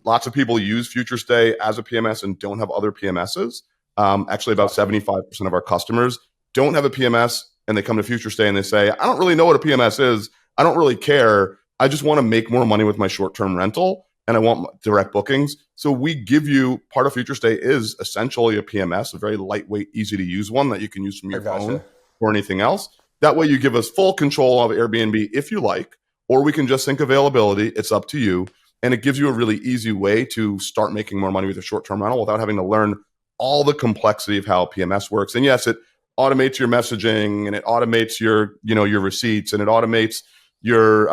[SPEAKER 2] Lots of people use Future Stay as a PMS and don't have other PMSs. Actually, about 75% of our customers don't have a PMS, and they come to Future Stay and they say, I don't really know what a PMS is. I don't really care. I just want to make more money with my short-term rental, and I want direct bookings. So we give you, part of Future Stay is essentially a PMS, a very lightweight, easy to use one that you can use from your phone or anything else. That way you give us full control of Airbnb if you like, or we can just sync availability. It's up to you. And it gives you a really easy way to start making more money with a short-term rental without having to learn all the complexity of how PMS works. And yes, it automates your messaging, and it automates your receipts, and it automates your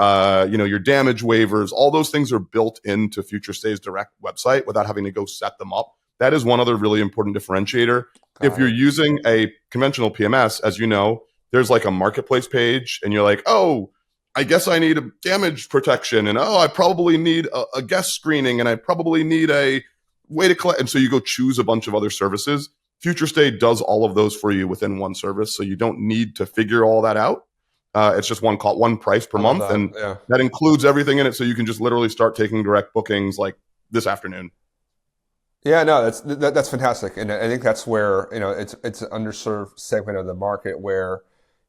[SPEAKER 2] damage waivers. All those things are built into Future Stay's direct website without having to go set them up. That is one other really important differentiator. If you're using a conventional PMS, as you know, there's like a marketplace page, and you're like, oh, I guess I need a damage protection, and oh, I probably need a guest screening, and I probably need a way to collect. And so you go choose a bunch of other services. Future Stay does all of those for you within one service. So you don't need to figure all that out. It's just one price per month. And that includes everything in it. So you can just literally start taking direct bookings like this afternoon.
[SPEAKER 1] Yeah, no, that's fantastic. And I think that's where, it's an underserved segment of the market where,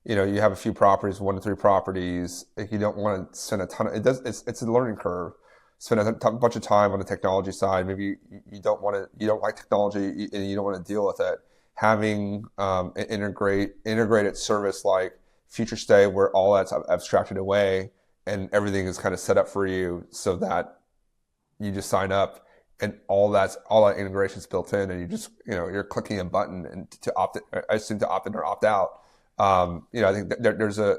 [SPEAKER 1] you have a few properties, 1 to 3 properties. Like you don't want to spend a ton of, it's a learning curve. Spend a bunch of time on the technology side. Maybe you don't like technology and you don't want to deal with it. Having an integrated service like Future Stay, where all that's abstracted away and everything is kind of set up for you, so that you just sign up and all that integration is built in, and you just you're clicking a button and to opt in or opt out. I think there's a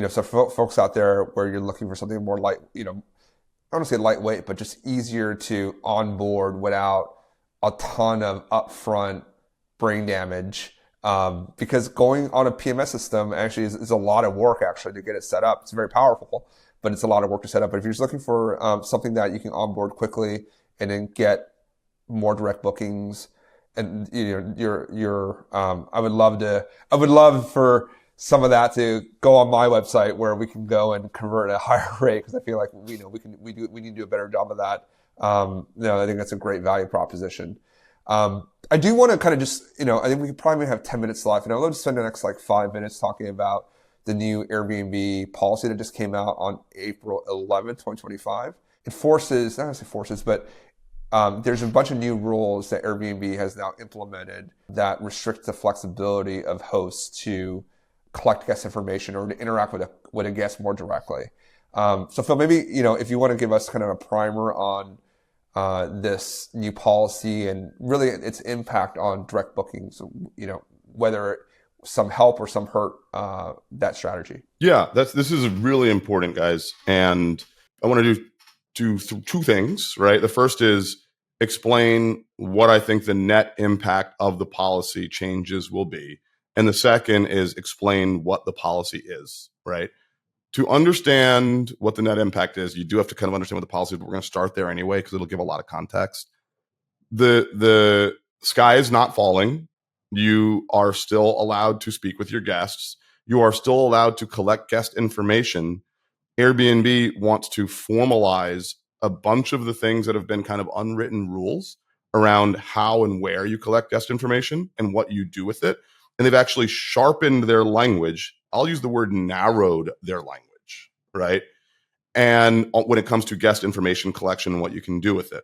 [SPEAKER 1] so for folks out there where you're looking for something more light, I don't want to say lightweight, but just easier to onboard without a ton of upfront brain damage. Because going on a PMS system actually is a lot of work actually to get it set up. It's very powerful, but it's a lot of work to set up. But if you're just looking for something that you can onboard quickly and then get more direct bookings, and I would love for some of that to go on my website where we can go and convert at a higher rate, because I feel like we need to do a better job of that. I think that's a great value proposition. I do want to kind of just I think we could probably have 10 minutes left, and I'd love to spend the next 5 minutes talking about the new Airbnb policy that just came out on April 11th, 2025. It forces, not necessarily forces, but there's a bunch of new rules that Airbnb has now implemented that restrict the flexibility of hosts to collect guest information or to interact with a guest more directly. So Phil, maybe, if you want to give us kind of a primer on this new policy and really its impact on direct bookings, whether some help or some hurt that strategy.
[SPEAKER 2] Yeah, this is really important, guys. And I want to do two things, right? The first is explain what I think the net impact of the policy changes will be. And the second is explain what the policy is, right? To understand what the net impact is, you do have to kind of understand what the policy is, but we're going to start there anyway, because it'll give a lot of context. The sky is not falling. You are still allowed to speak with your guests. You are still allowed to collect guest information Airbnb wants to formalize a bunch of the things that have been kind of unwritten rules around how and where you collect guest information and what you do with it. And they've actually sharpened their language. I'll use the word narrowed their language, right? And when it comes to guest information collection and what you can do with it.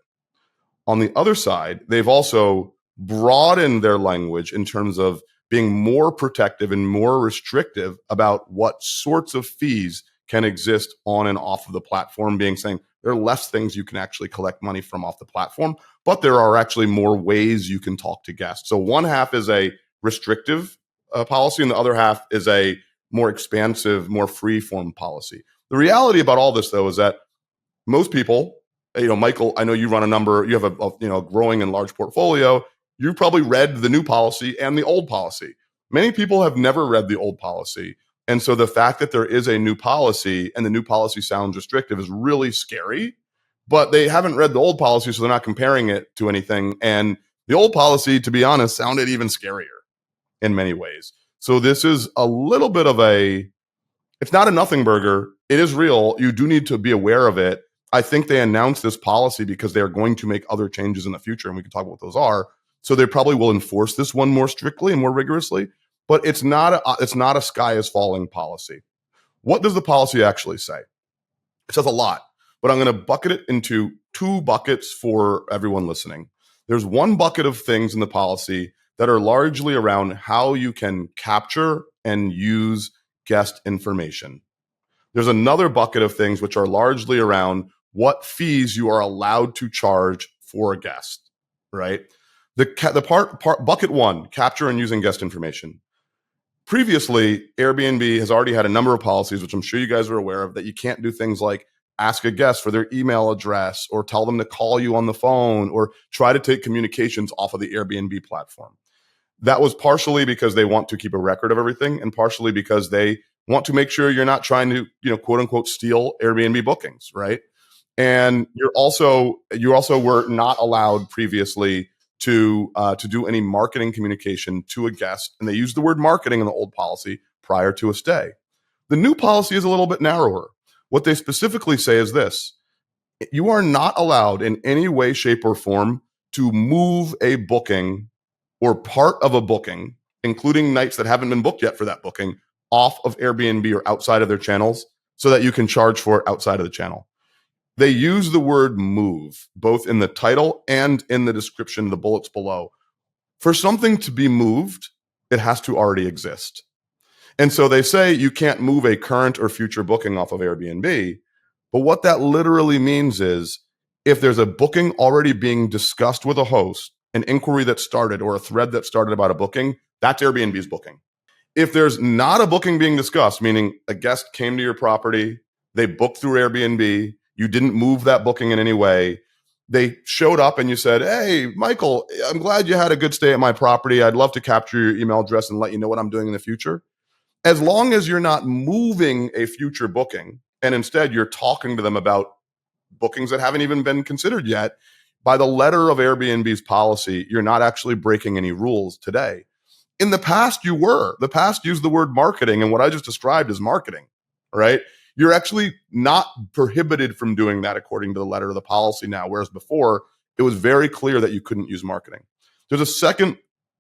[SPEAKER 2] On the other side, they've also broadened their language in terms of being more protective and more restrictive about what sorts of fees can exist on and off of the platform, being saying there are less things you can actually collect money from off the platform, but there are actually more ways you can talk to guests. So one half is a restrictive policy, and the other half is a more expansive, more free-form policy. The reality about all this, though, is that most people, Michael, I know you run you have a growing and large portfolio. You probably read the new policy and the old policy. Many people have never read the old policy. And so the fact that there is a new policy and the new policy sounds restrictive is really scary, but they haven't read the old policy, so they're not comparing it to anything. And the old policy, to be honest, sounded even scarier in many ways. So this is a little bit of it's not a nothing burger. It is real. You do need to be aware of it. I think they announced this policy because they are going to make other changes in the future, and we can talk about what those are. So they probably will enforce this one more strictly and more rigorously, but it's not a sky is falling policy. What does the policy actually say? It says a lot, but I'm going to bucket it into two buckets for everyone listening. There's one bucket of things in the policy that are largely around how you can capture and use guest information. There's another bucket of things which are largely around what fees you are allowed to charge for a guest, right? Bucket one, capture and using guest information. Previously, Airbnb has already had a number of policies, which I'm sure you guys are aware of, that you can't do things like ask a guest for their email address or tell them to call you on the phone or try to take communications off of the Airbnb platform. That was partially because they want to keep a record of everything and partially because they want to make sure you're not trying to, quote unquote, steal Airbnb bookings, right? And you also were not allowed previously to do any marketing communication to a guest. And they used the word marketing in the old policy prior to a stay. The new policy is a little bit narrower. What they specifically say is this: you are not allowed in any way, shape, or form to move a booking or part of a booking, including nights that haven't been booked yet for that booking, off of Airbnb or outside of their channels so that you can charge for it outside of the channel. They use the word move, both in the title and in the description, the bullets below. For something to be moved, it has to already exist. And so they say you can't move a current or future booking off of Airbnb. But what that literally means is if there's a booking already being discussed with a host, an inquiry that started or a thread that started about a booking, that's Airbnb's booking. If there's not a booking being discussed, meaning a guest came to your property, they booked through Airbnb, you didn't move that booking in any way, they showed up and you said, "Hey, Michael, I'm glad you had a good stay at my property. I'd love to capture your email address and let you know what I'm doing in the future." As long as you're not moving a future booking and instead you're talking to them about bookings that haven't even been considered yet, by the letter of Airbnb's policy, you're not actually breaking any rules today. In the past, you were. The past used the word marketing, and what I just described is marketing, right? You're actually not prohibited from doing that according to the letter of the policy now, whereas before, it was very clear that you couldn't use marketing. There's a second,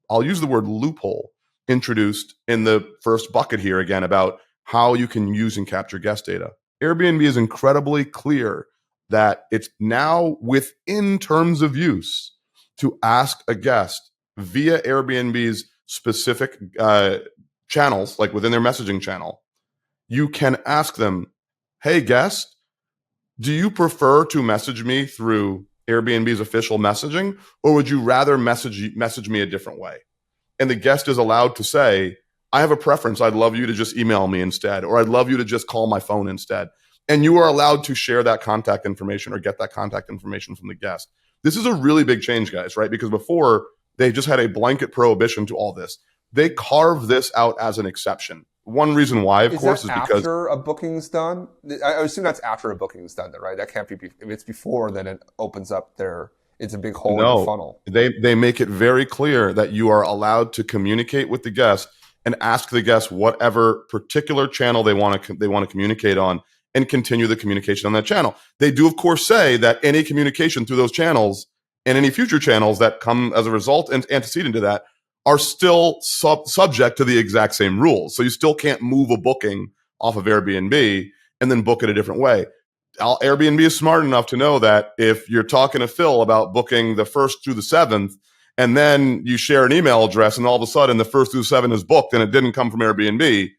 [SPEAKER 2] I'll use the word loophole, introduced in the first bucket here again about how you can use and capture guest data. Airbnb is incredibly clear that it's now within terms of use to ask a guest via Airbnb's specific channels, like within their messaging channel. You can ask them, "Hey, guest, do you prefer to message me through Airbnb's official messaging, or would you rather message me a different way?" And the guest is allowed to say, "I have a preference. I'd love you to just email me instead, or I'd love you to just call my phone instead." And you are allowed to share that contact information or get that contact information from the guest. This is a really big change, guys, right? Because before, they just had a blanket prohibition to all this. They carved this out as an exception. One reason why, of course, is because
[SPEAKER 1] after a booking's done. I assume that's after a booking's done, right? That can't be. If it's before, then it opens up it's a big hole in the funnel.
[SPEAKER 2] They make it very clear that you are allowed to communicate with the guest and ask the guest whatever particular channel they want to communicate on. and continue the communication on that channel. They do, of course, say that any communication through those channels and any future channels that come as a result and antecedent to that are still subject to the exact same rules. So you still can't move a booking off of Airbnb and then book it a different way. Airbnb is smart enough to know that if you're talking to Phil about booking the 1st through the 7th, and then you share an email address and all of a sudden the 1st through the 7th is booked and it didn't come from Airbnb,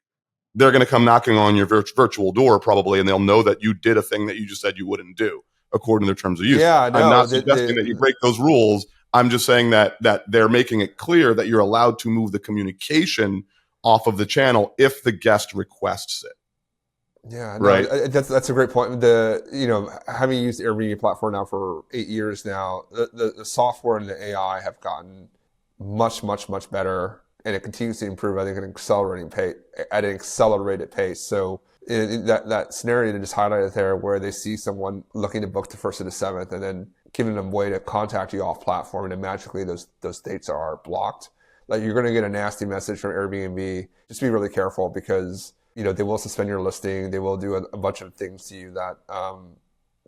[SPEAKER 2] they're going to come knocking on your virtual door probably, and they'll know that you did a thing that you just said you wouldn't do according to their terms of use.
[SPEAKER 1] Yeah, no,
[SPEAKER 2] I'm not suggesting that you break those rules. I'm just saying that they're making it clear that you're allowed to move the communication off of the channel if the guest requests it.
[SPEAKER 1] Yeah, no,
[SPEAKER 2] right.
[SPEAKER 1] That's a great point. Having used the Airbnb platform now for 8 years now, the software and the AI have gotten much, much, much better, and it continues to improve. I think at an accelerated pace. So that scenario that just highlighted there, where they see someone looking to book the 1st to the 7th, and then giving them a way to contact you off platform, and then magically those dates are blocked. Like, you're going to get a nasty message from Airbnb. Just be really careful, because they will suspend your listing. They will do a bunch of things to you that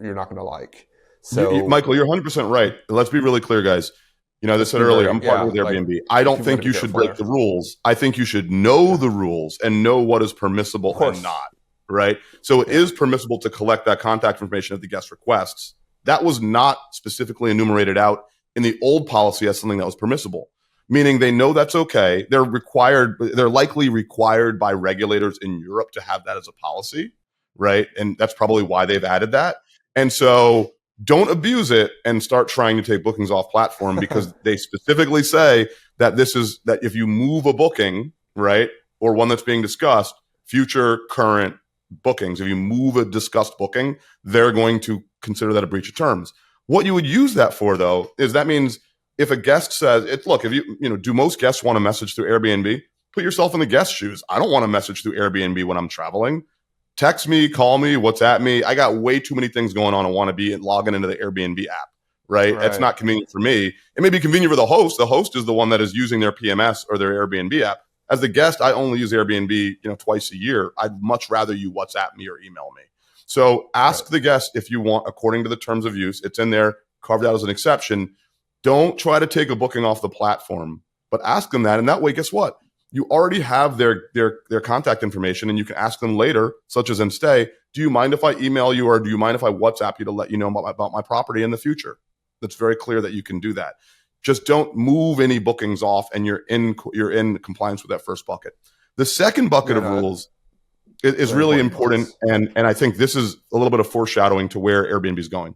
[SPEAKER 1] you're not going to like. So,
[SPEAKER 2] Michael, you're 100% right. Let's be really clear, guys. As I said earlier, I'm partnered with Airbnb. I don't think you should break the rules. I think you should know the rules and know what is permissible and not, right? So it is permissible to collect that contact information if the guest requests. That was not specifically enumerated out in the old policy as something that was permissible, meaning they know that's okay. They're likely required by regulators in Europe to have that as a policy, right? And that's probably why they've added that. And so don't abuse it and start trying to take bookings off platform, because they specifically say that that if you move a booking, right, or one that's being discussed, future, current bookings, if you move a discussed booking, they're going to consider that a breach of terms. What you would use that for, though, is that means if a guest says, do most guests want a message through Airbnb? Put yourself in the guest's shoes. I don't want a message through Airbnb when I'm traveling. Text me, call me, WhatsApp me. I got way too many things going on. I want to be logging into the Airbnb app, right? That's not convenient for me. It may be convenient for the host. The host is the one that is using their PMS or their Airbnb app. As the guest, I only use Airbnb, twice a year. I'd much rather you WhatsApp me or email me. So ask the guest if you want, according to the terms of use. It's in there, carved out as an exception. Don't try to take a booking off the platform, but ask them that. And that way, guess what? You already have their contact information, and you can ask them later, such as in stay, do you mind if I email you, or do you mind if I WhatsApp you to let you know about my property in the future? That's very clear that you can do that. Just don't move any bookings off, and you're in compliance with that first bucket. The second bucket of rules is really important, and I think this is a little bit of foreshadowing to where Airbnb is going.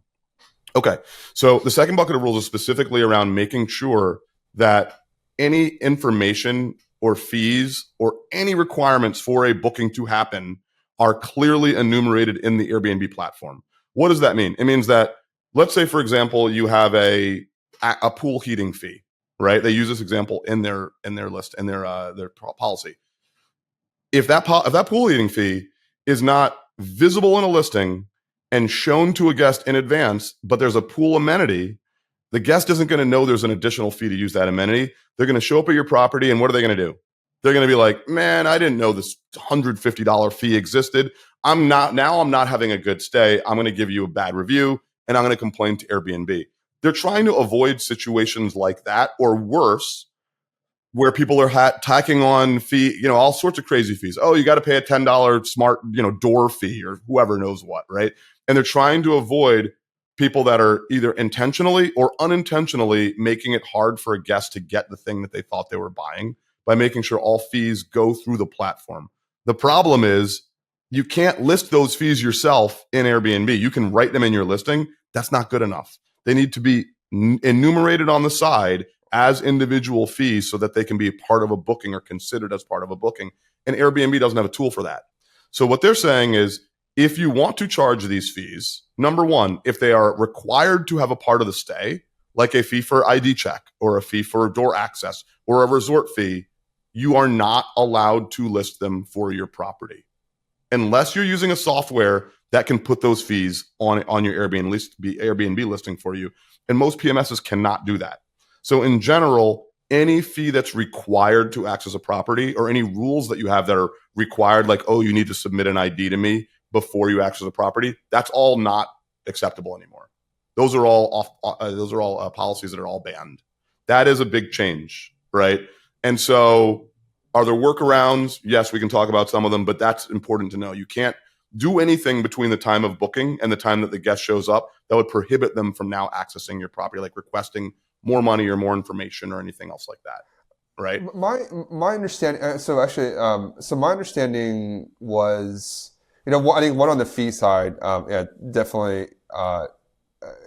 [SPEAKER 2] Okay, so the second bucket of rules is specifically around making sure that any information or fees or any requirements for a booking to happen are clearly enumerated in the Airbnb platform. What does that mean? It means that, let's say, for example, you have a pool heating fee, right? They use this example in their list, in their policy. If that pool heating fee is not visible in a listing and shown to a guest in advance, but there's a pool amenity, the guest isn't going to know there's an additional fee to use that amenity. They're going to show up at your property, and what are they going to do? They're going to be like, man, I didn't know this $150 fee existed. I'm not having a good stay. I'm going to give you a bad review, and I'm going to complain to Airbnb. They're trying to avoid situations like that, or worse, where people are tacking on fee, all sorts of crazy fees. Oh, you got to pay a $10 smart, door fee, or whoever knows what, right? And they're trying to avoid people that are either intentionally or unintentionally making it hard for a guest to get the thing that they thought they were buying by making sure all fees go through the platform. The problem is you can't list those fees yourself in Airbnb. You can write them in your listing. That's not good enough. They need to be enumerated on the side as individual fees so that they can be part of a booking or considered as part of a booking. And Airbnb doesn't have a tool for that. So what they're saying is, if you want to charge these fees, number one, if they are required to have a part of the stay, like a fee for ID check or a fee for door access or a resort fee, you are not allowed to list them for your property unless you're using a software that can put those fees on your Airbnb listing for you. And most PMSs cannot do that. So in general, any fee that's required to access a property, or any rules that you have that are required, like, oh, you need to submit an ID to me, before you access the property. That's all not acceptable anymore. Those are all policies that are all banned. That is a big change, right? And so, are there workarounds? Yes, we can talk about some of them, but that's important to know. You can't do anything between the time of booking and the time that the guest shows up that would prohibit them from now accessing your property, like requesting more money or more information or anything else like that, right?
[SPEAKER 1] My understanding. So my understanding was, I think one on the fee side, yeah, definitely. I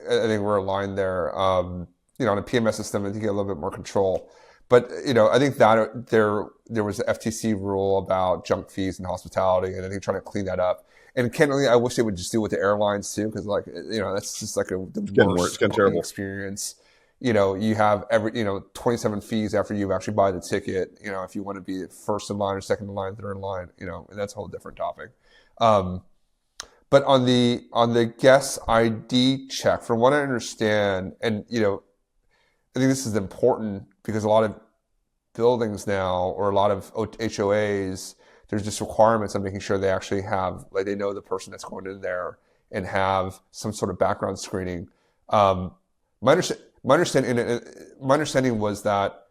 [SPEAKER 1] think we're aligned there. On a PMS system, I think you get a little bit more control. But I think that there was the FTC rule about junk fees and hospitality, and I think trying to clean that up. And candidly, I wish they would just do it with the airlines too, because that's just like the worst
[SPEAKER 2] It's getting terrible
[SPEAKER 1] experience. You have 27 fees after you actually buy the ticket. If you want to be first in line or second in line, third in line, and that's a whole different topic. But on the guest ID check, from what I understand, and I think this is important because a lot of buildings now, or a lot of HOAs, there's just requirements on making sure they actually have, like, they know the person that's going in there and have some sort of background screening. My understanding was that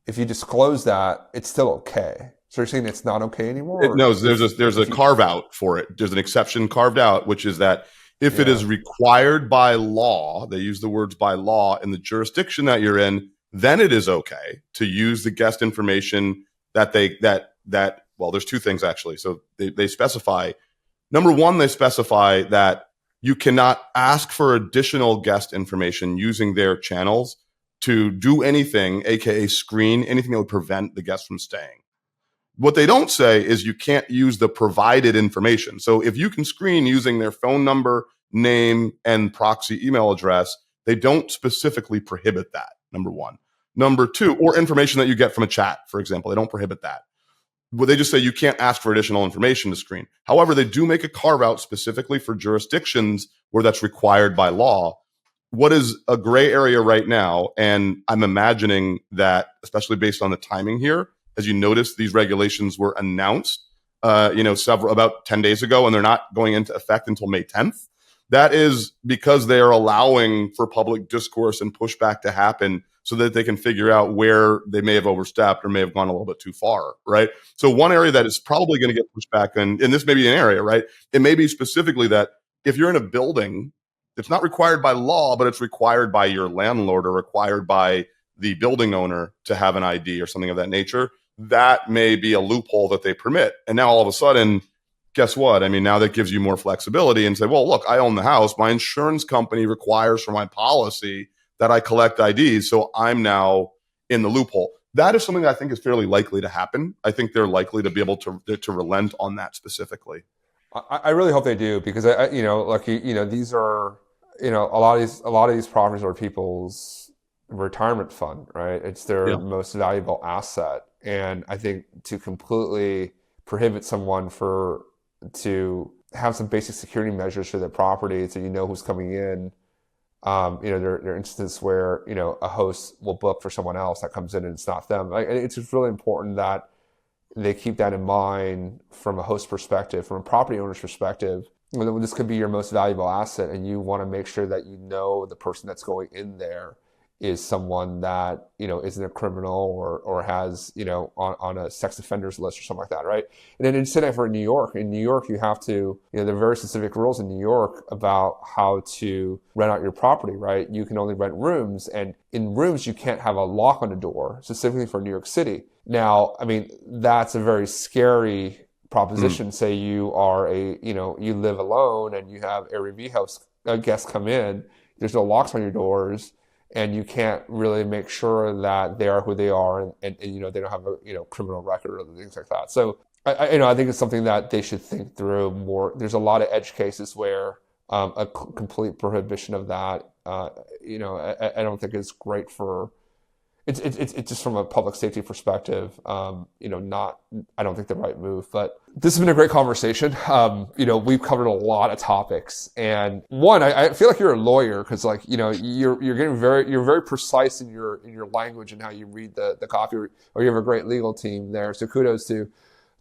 [SPEAKER 1] if you disclose that, it's still okay. So you're saying it's not okay anymore?
[SPEAKER 2] No, there's a carve out for it. There's an exception carved out, which is that if it is required by law, they use the words by law in the jurisdiction that you're in, then it is okay to use the guest information well, there's two things actually. So they specify, number one, they specify that you cannot ask for additional guest information using their channels to do anything, AKA screen anything that would prevent the guest from staying. What they don't say is you can't use the provided information. So if you can screen using their phone number, name, and proxy email address, they don't specifically prohibit that, number one. Number two, or information that you get from a chat, for example, they don't prohibit that. But they just say you can't ask for additional information to screen. However, they do make a carve out specifically for jurisdictions where that's required by law. What is a gray area right now, and I'm imagining that, especially based on the timing here, as you notice, these regulations were announced, about 10 days ago, and they're not going into effect until May 10th. That is because they are allowing for public discourse and pushback to happen so that they can figure out where they may have overstepped or may have gone a little bit too far, right? So one area that is probably going to get pushed back, and this may be an area, right? It may be specifically that if you're in a building, it's not required by law, but it's required by your landlord or required by the building owner to have an ID or something of that nature. That may be a loophole that they permit. And now all of a sudden, guess what? I mean, now that gives you more flexibility and say, well, look, I own the house. My insurance company requires for my policy that I collect IDs. So I'm now in the loophole. That is something that I think is fairly likely to happen. I think they're likely to be able to relent on that specifically.
[SPEAKER 1] I really hope they do, because these are, a lot of these properties are people's retirement fund, right? It's their most valuable asset. And I think to completely prohibit someone to have some basic security measures for their property so who's coming in. There are instances where, a host will book for someone else that comes in and it's not them. It's just really important that they keep that in mind from a host perspective, from a property owner's perspective. This could be your most valuable asset, and you want to make sure that the person that's going in there is someone that, isn't a criminal or has, on a sex offenders list or something like that, right? And then in for New York, you have to, there are very specific rules in New York about how to rent out your property, right? You can only rent rooms, and in rooms, you can't have a lock on the door, specifically for New York City. Now, I mean, that's a very scary proposition. Say you are you live alone and you have Airbnb house guests come in, there's no locks on your doors, and you can't really make sure that they are who they are, and they don't have a criminal record or things like that. So I think it's something that they should think through more. There's a lot of edge cases where a complete prohibition of that, I don't think is great for. It's just from a public safety perspective, I don't think the right move. But this has been a great conversation. We've covered a lot of topics, and one, I feel like you're a lawyer, because you're very precise in your language and how you read the copy, or you have a great legal team there. So kudos to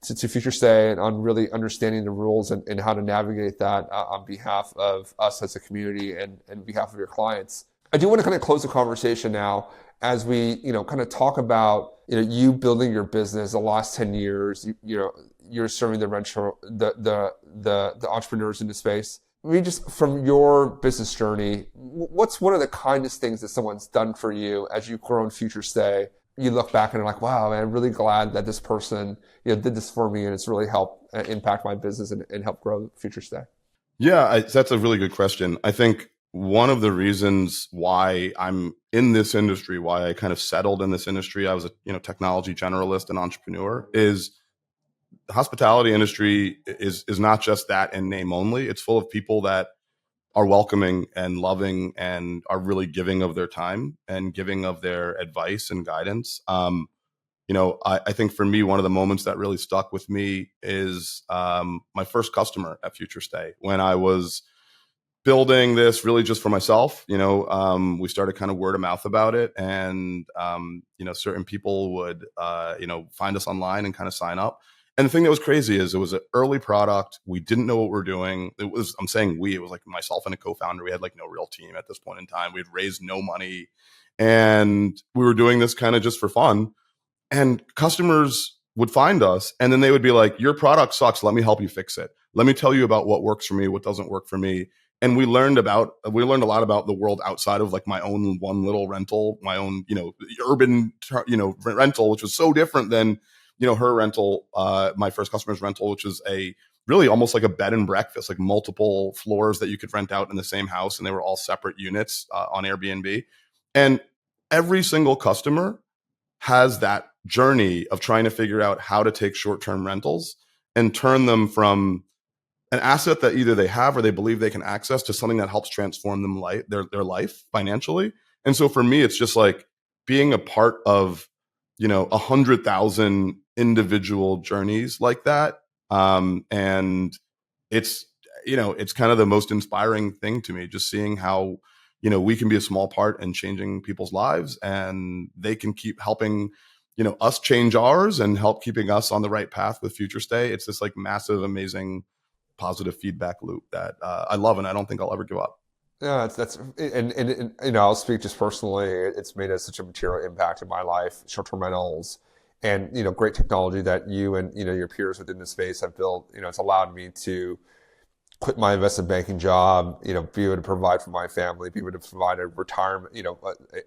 [SPEAKER 1] to Future Stay and on really understanding the rules and how to navigate that on behalf of us as a community and behalf of your clients. I do want to kind of close the conversation now as we, kind of talk about, you building your business the last 10 years, you're serving the the entrepreneurs in the space. Maybe just from your business journey, what's one of the kindest things that someone's done for you as you've grown Future Stay? You look back and are like, wow, man, I'm really glad that this person, did this for me, and it's really helped impact my business and help grow Future Stay.
[SPEAKER 2] Yeah, that's a really good question. I think one of the reasons why I'm in this industry, why I kind of settled in this industry, I was a technology generalist and entrepreneur, is the hospitality industry is not just that in name only. It's full of people that are welcoming and loving and are really giving of their time and giving of their advice and guidance. I think for me, one of the moments that really stuck with me is my first customer at Future Stay. When I was building this really just for myself, we started kind of word of mouth about it. And, certain people would, find us online and kind of sign up. And the thing that was crazy is it was an early product. We didn't know what we're doing. It was like myself and a co-founder. We had like no real team at this point in time. We'd raised no money and we were doing this kind of just for fun. And customers would find us and then they would be like, your product sucks. Let me help you fix it. Let me tell you about what works for me, what doesn't work for me. And we learned a lot about the world outside of like my own one little rental, my own, urban, rental, which was so different than, her rental, my first customer's rental, which is a really almost like a bed and breakfast, like multiple floors that you could rent out in the same house. And they were all separate units on Airbnb. And every single customer has that journey of trying to figure out how to take short-term rentals and turn them from an asset that either they have or they believe they can access to something that helps transform them their life financially. And so for me, it's just like being a part of, 100,000 individual journeys like that. And it's kind of the most inspiring thing to me, just seeing how, we can be a small part in changing people's lives and they can keep helping, us change ours and help keeping us on the right path with Future Stay. It's this like massive, amazing, positive feedback loop that I love and I don't think I'll ever give up.
[SPEAKER 1] Yeah, and I'll speak just personally. It's made such a material impact in my life. Short-term rentals, and great technology that you and your peers within the space have built. It's allowed me to quit my investment banking job. Be able to provide for my family, be able to provide a retirement.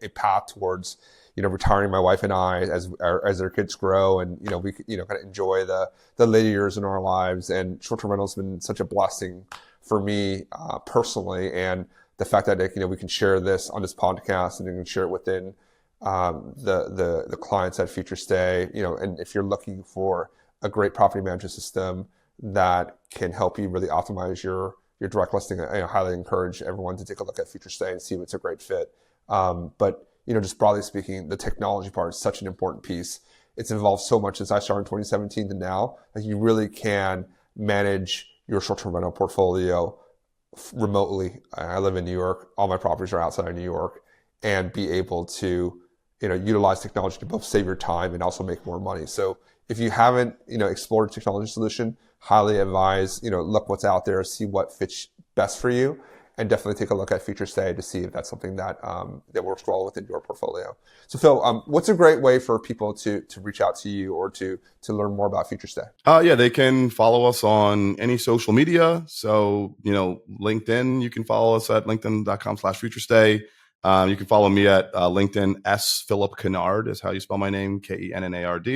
[SPEAKER 1] A path towards retiring my wife and I as our kids grow, and we kind of enjoy the later years in our lives. And short-term rentals have been such a blessing for me personally, and the fact that we can share this on this podcast and we can share it within the clients at Future Stay. And if you're looking for a great property management system that can help you really optimize your direct listing, I highly encourage everyone to take a look at Future Stay and see if it's a great fit. But just broadly speaking, the technology part is such an important piece. It's evolved so much since I started in 2017 to now. Like you really can manage your short-term rental portfolio remotely. I live in New York. All my properties are outside of New York, and be able to, utilize technology to both save your time and also make more money. So if you haven't, explored a technology solution, highly advise, look what's out there, see what fits best for you, and definitely take a look at Future Stay to see if that's something that that works well within your portfolio. So Phil, what's a great way for people to reach out to you or to learn more about Future Stay?
[SPEAKER 2] Yeah, they can follow us on any social media. So, LinkedIn, you can follow us at linkedin.com/futurestay. You can follow me at LinkedIn. Philip Kennard is how you spell my name, Kennard.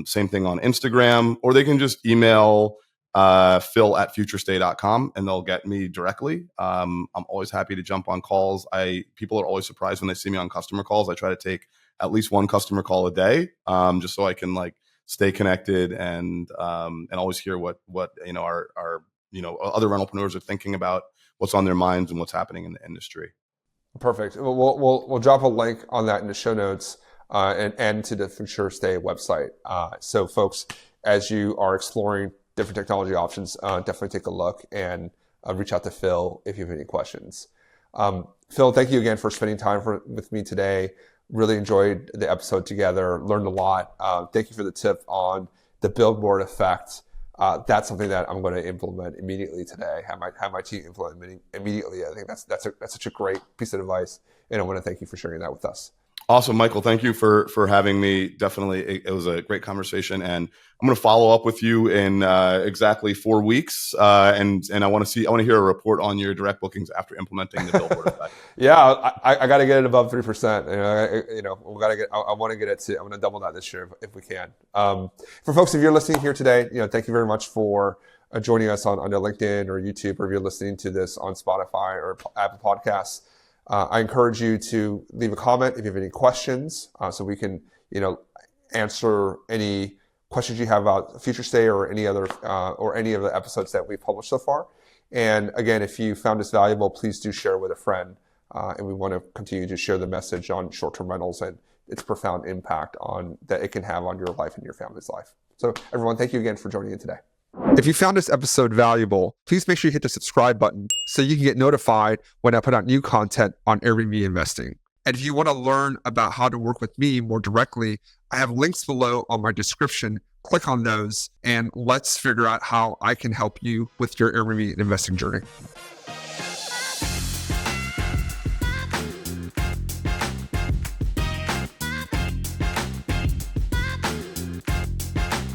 [SPEAKER 2] Same thing on Instagram, or they can just email phil@futurestay.com and they'll get me directly. I'm always happy to jump on calls. People are always surprised when they see me on customer calls. I try to take at least one customer call a day, just so I can stay connected and always hear what our other rentalpreneurs are thinking about, what's on their minds and what's happening in the industry.
[SPEAKER 1] Perfect. We'll drop a link on that in the show notes and to the Future Stay website. So folks, as you are exploring different technology options, definitely take a look and reach out to Phil if you have any questions. Phil, thank you again for spending time with me today. Really enjoyed the episode together, learned a lot. Thank you for the tip on the billboard effect, that's something that I'm going to implement immediately today. Have my team implement immediately. I think that's such a great piece of advice, and I want to thank you for sharing that with us.
[SPEAKER 2] Awesome, Michael. Thank you for having me. Definitely, it was a great conversation, and I'm going to follow up with you in exactly 4 weeks. And I want to hear a report on your direct bookings after implementing the billboard effect.
[SPEAKER 1] Yeah, I got to get it above 3%. We got to get. I want to get it to. I'm going to double that this year if we can. For folks, if you're listening here today, thank you very much for joining us on LinkedIn or YouTube, or if you're listening to this on Spotify or Apple Podcasts. I encourage you to leave a comment if you have any questions, so we can, answer any questions you have about Future Stay or any other or any of the episodes that we've published so far. And again, if you found this valuable, please do share with a friend. And we want to continue to share the message on short-term rentals and its profound impact that it can have on your life and your family's life. So everyone, thank you again for joining in today.
[SPEAKER 3] If you found this episode valuable, please make sure you hit the subscribe button so you can get notified when I put out new content on Airbnb investing. And if you want to learn about how to work with me more directly, I have links below on my description. Click on those and let's figure out how I can help you with your Airbnb investing journey.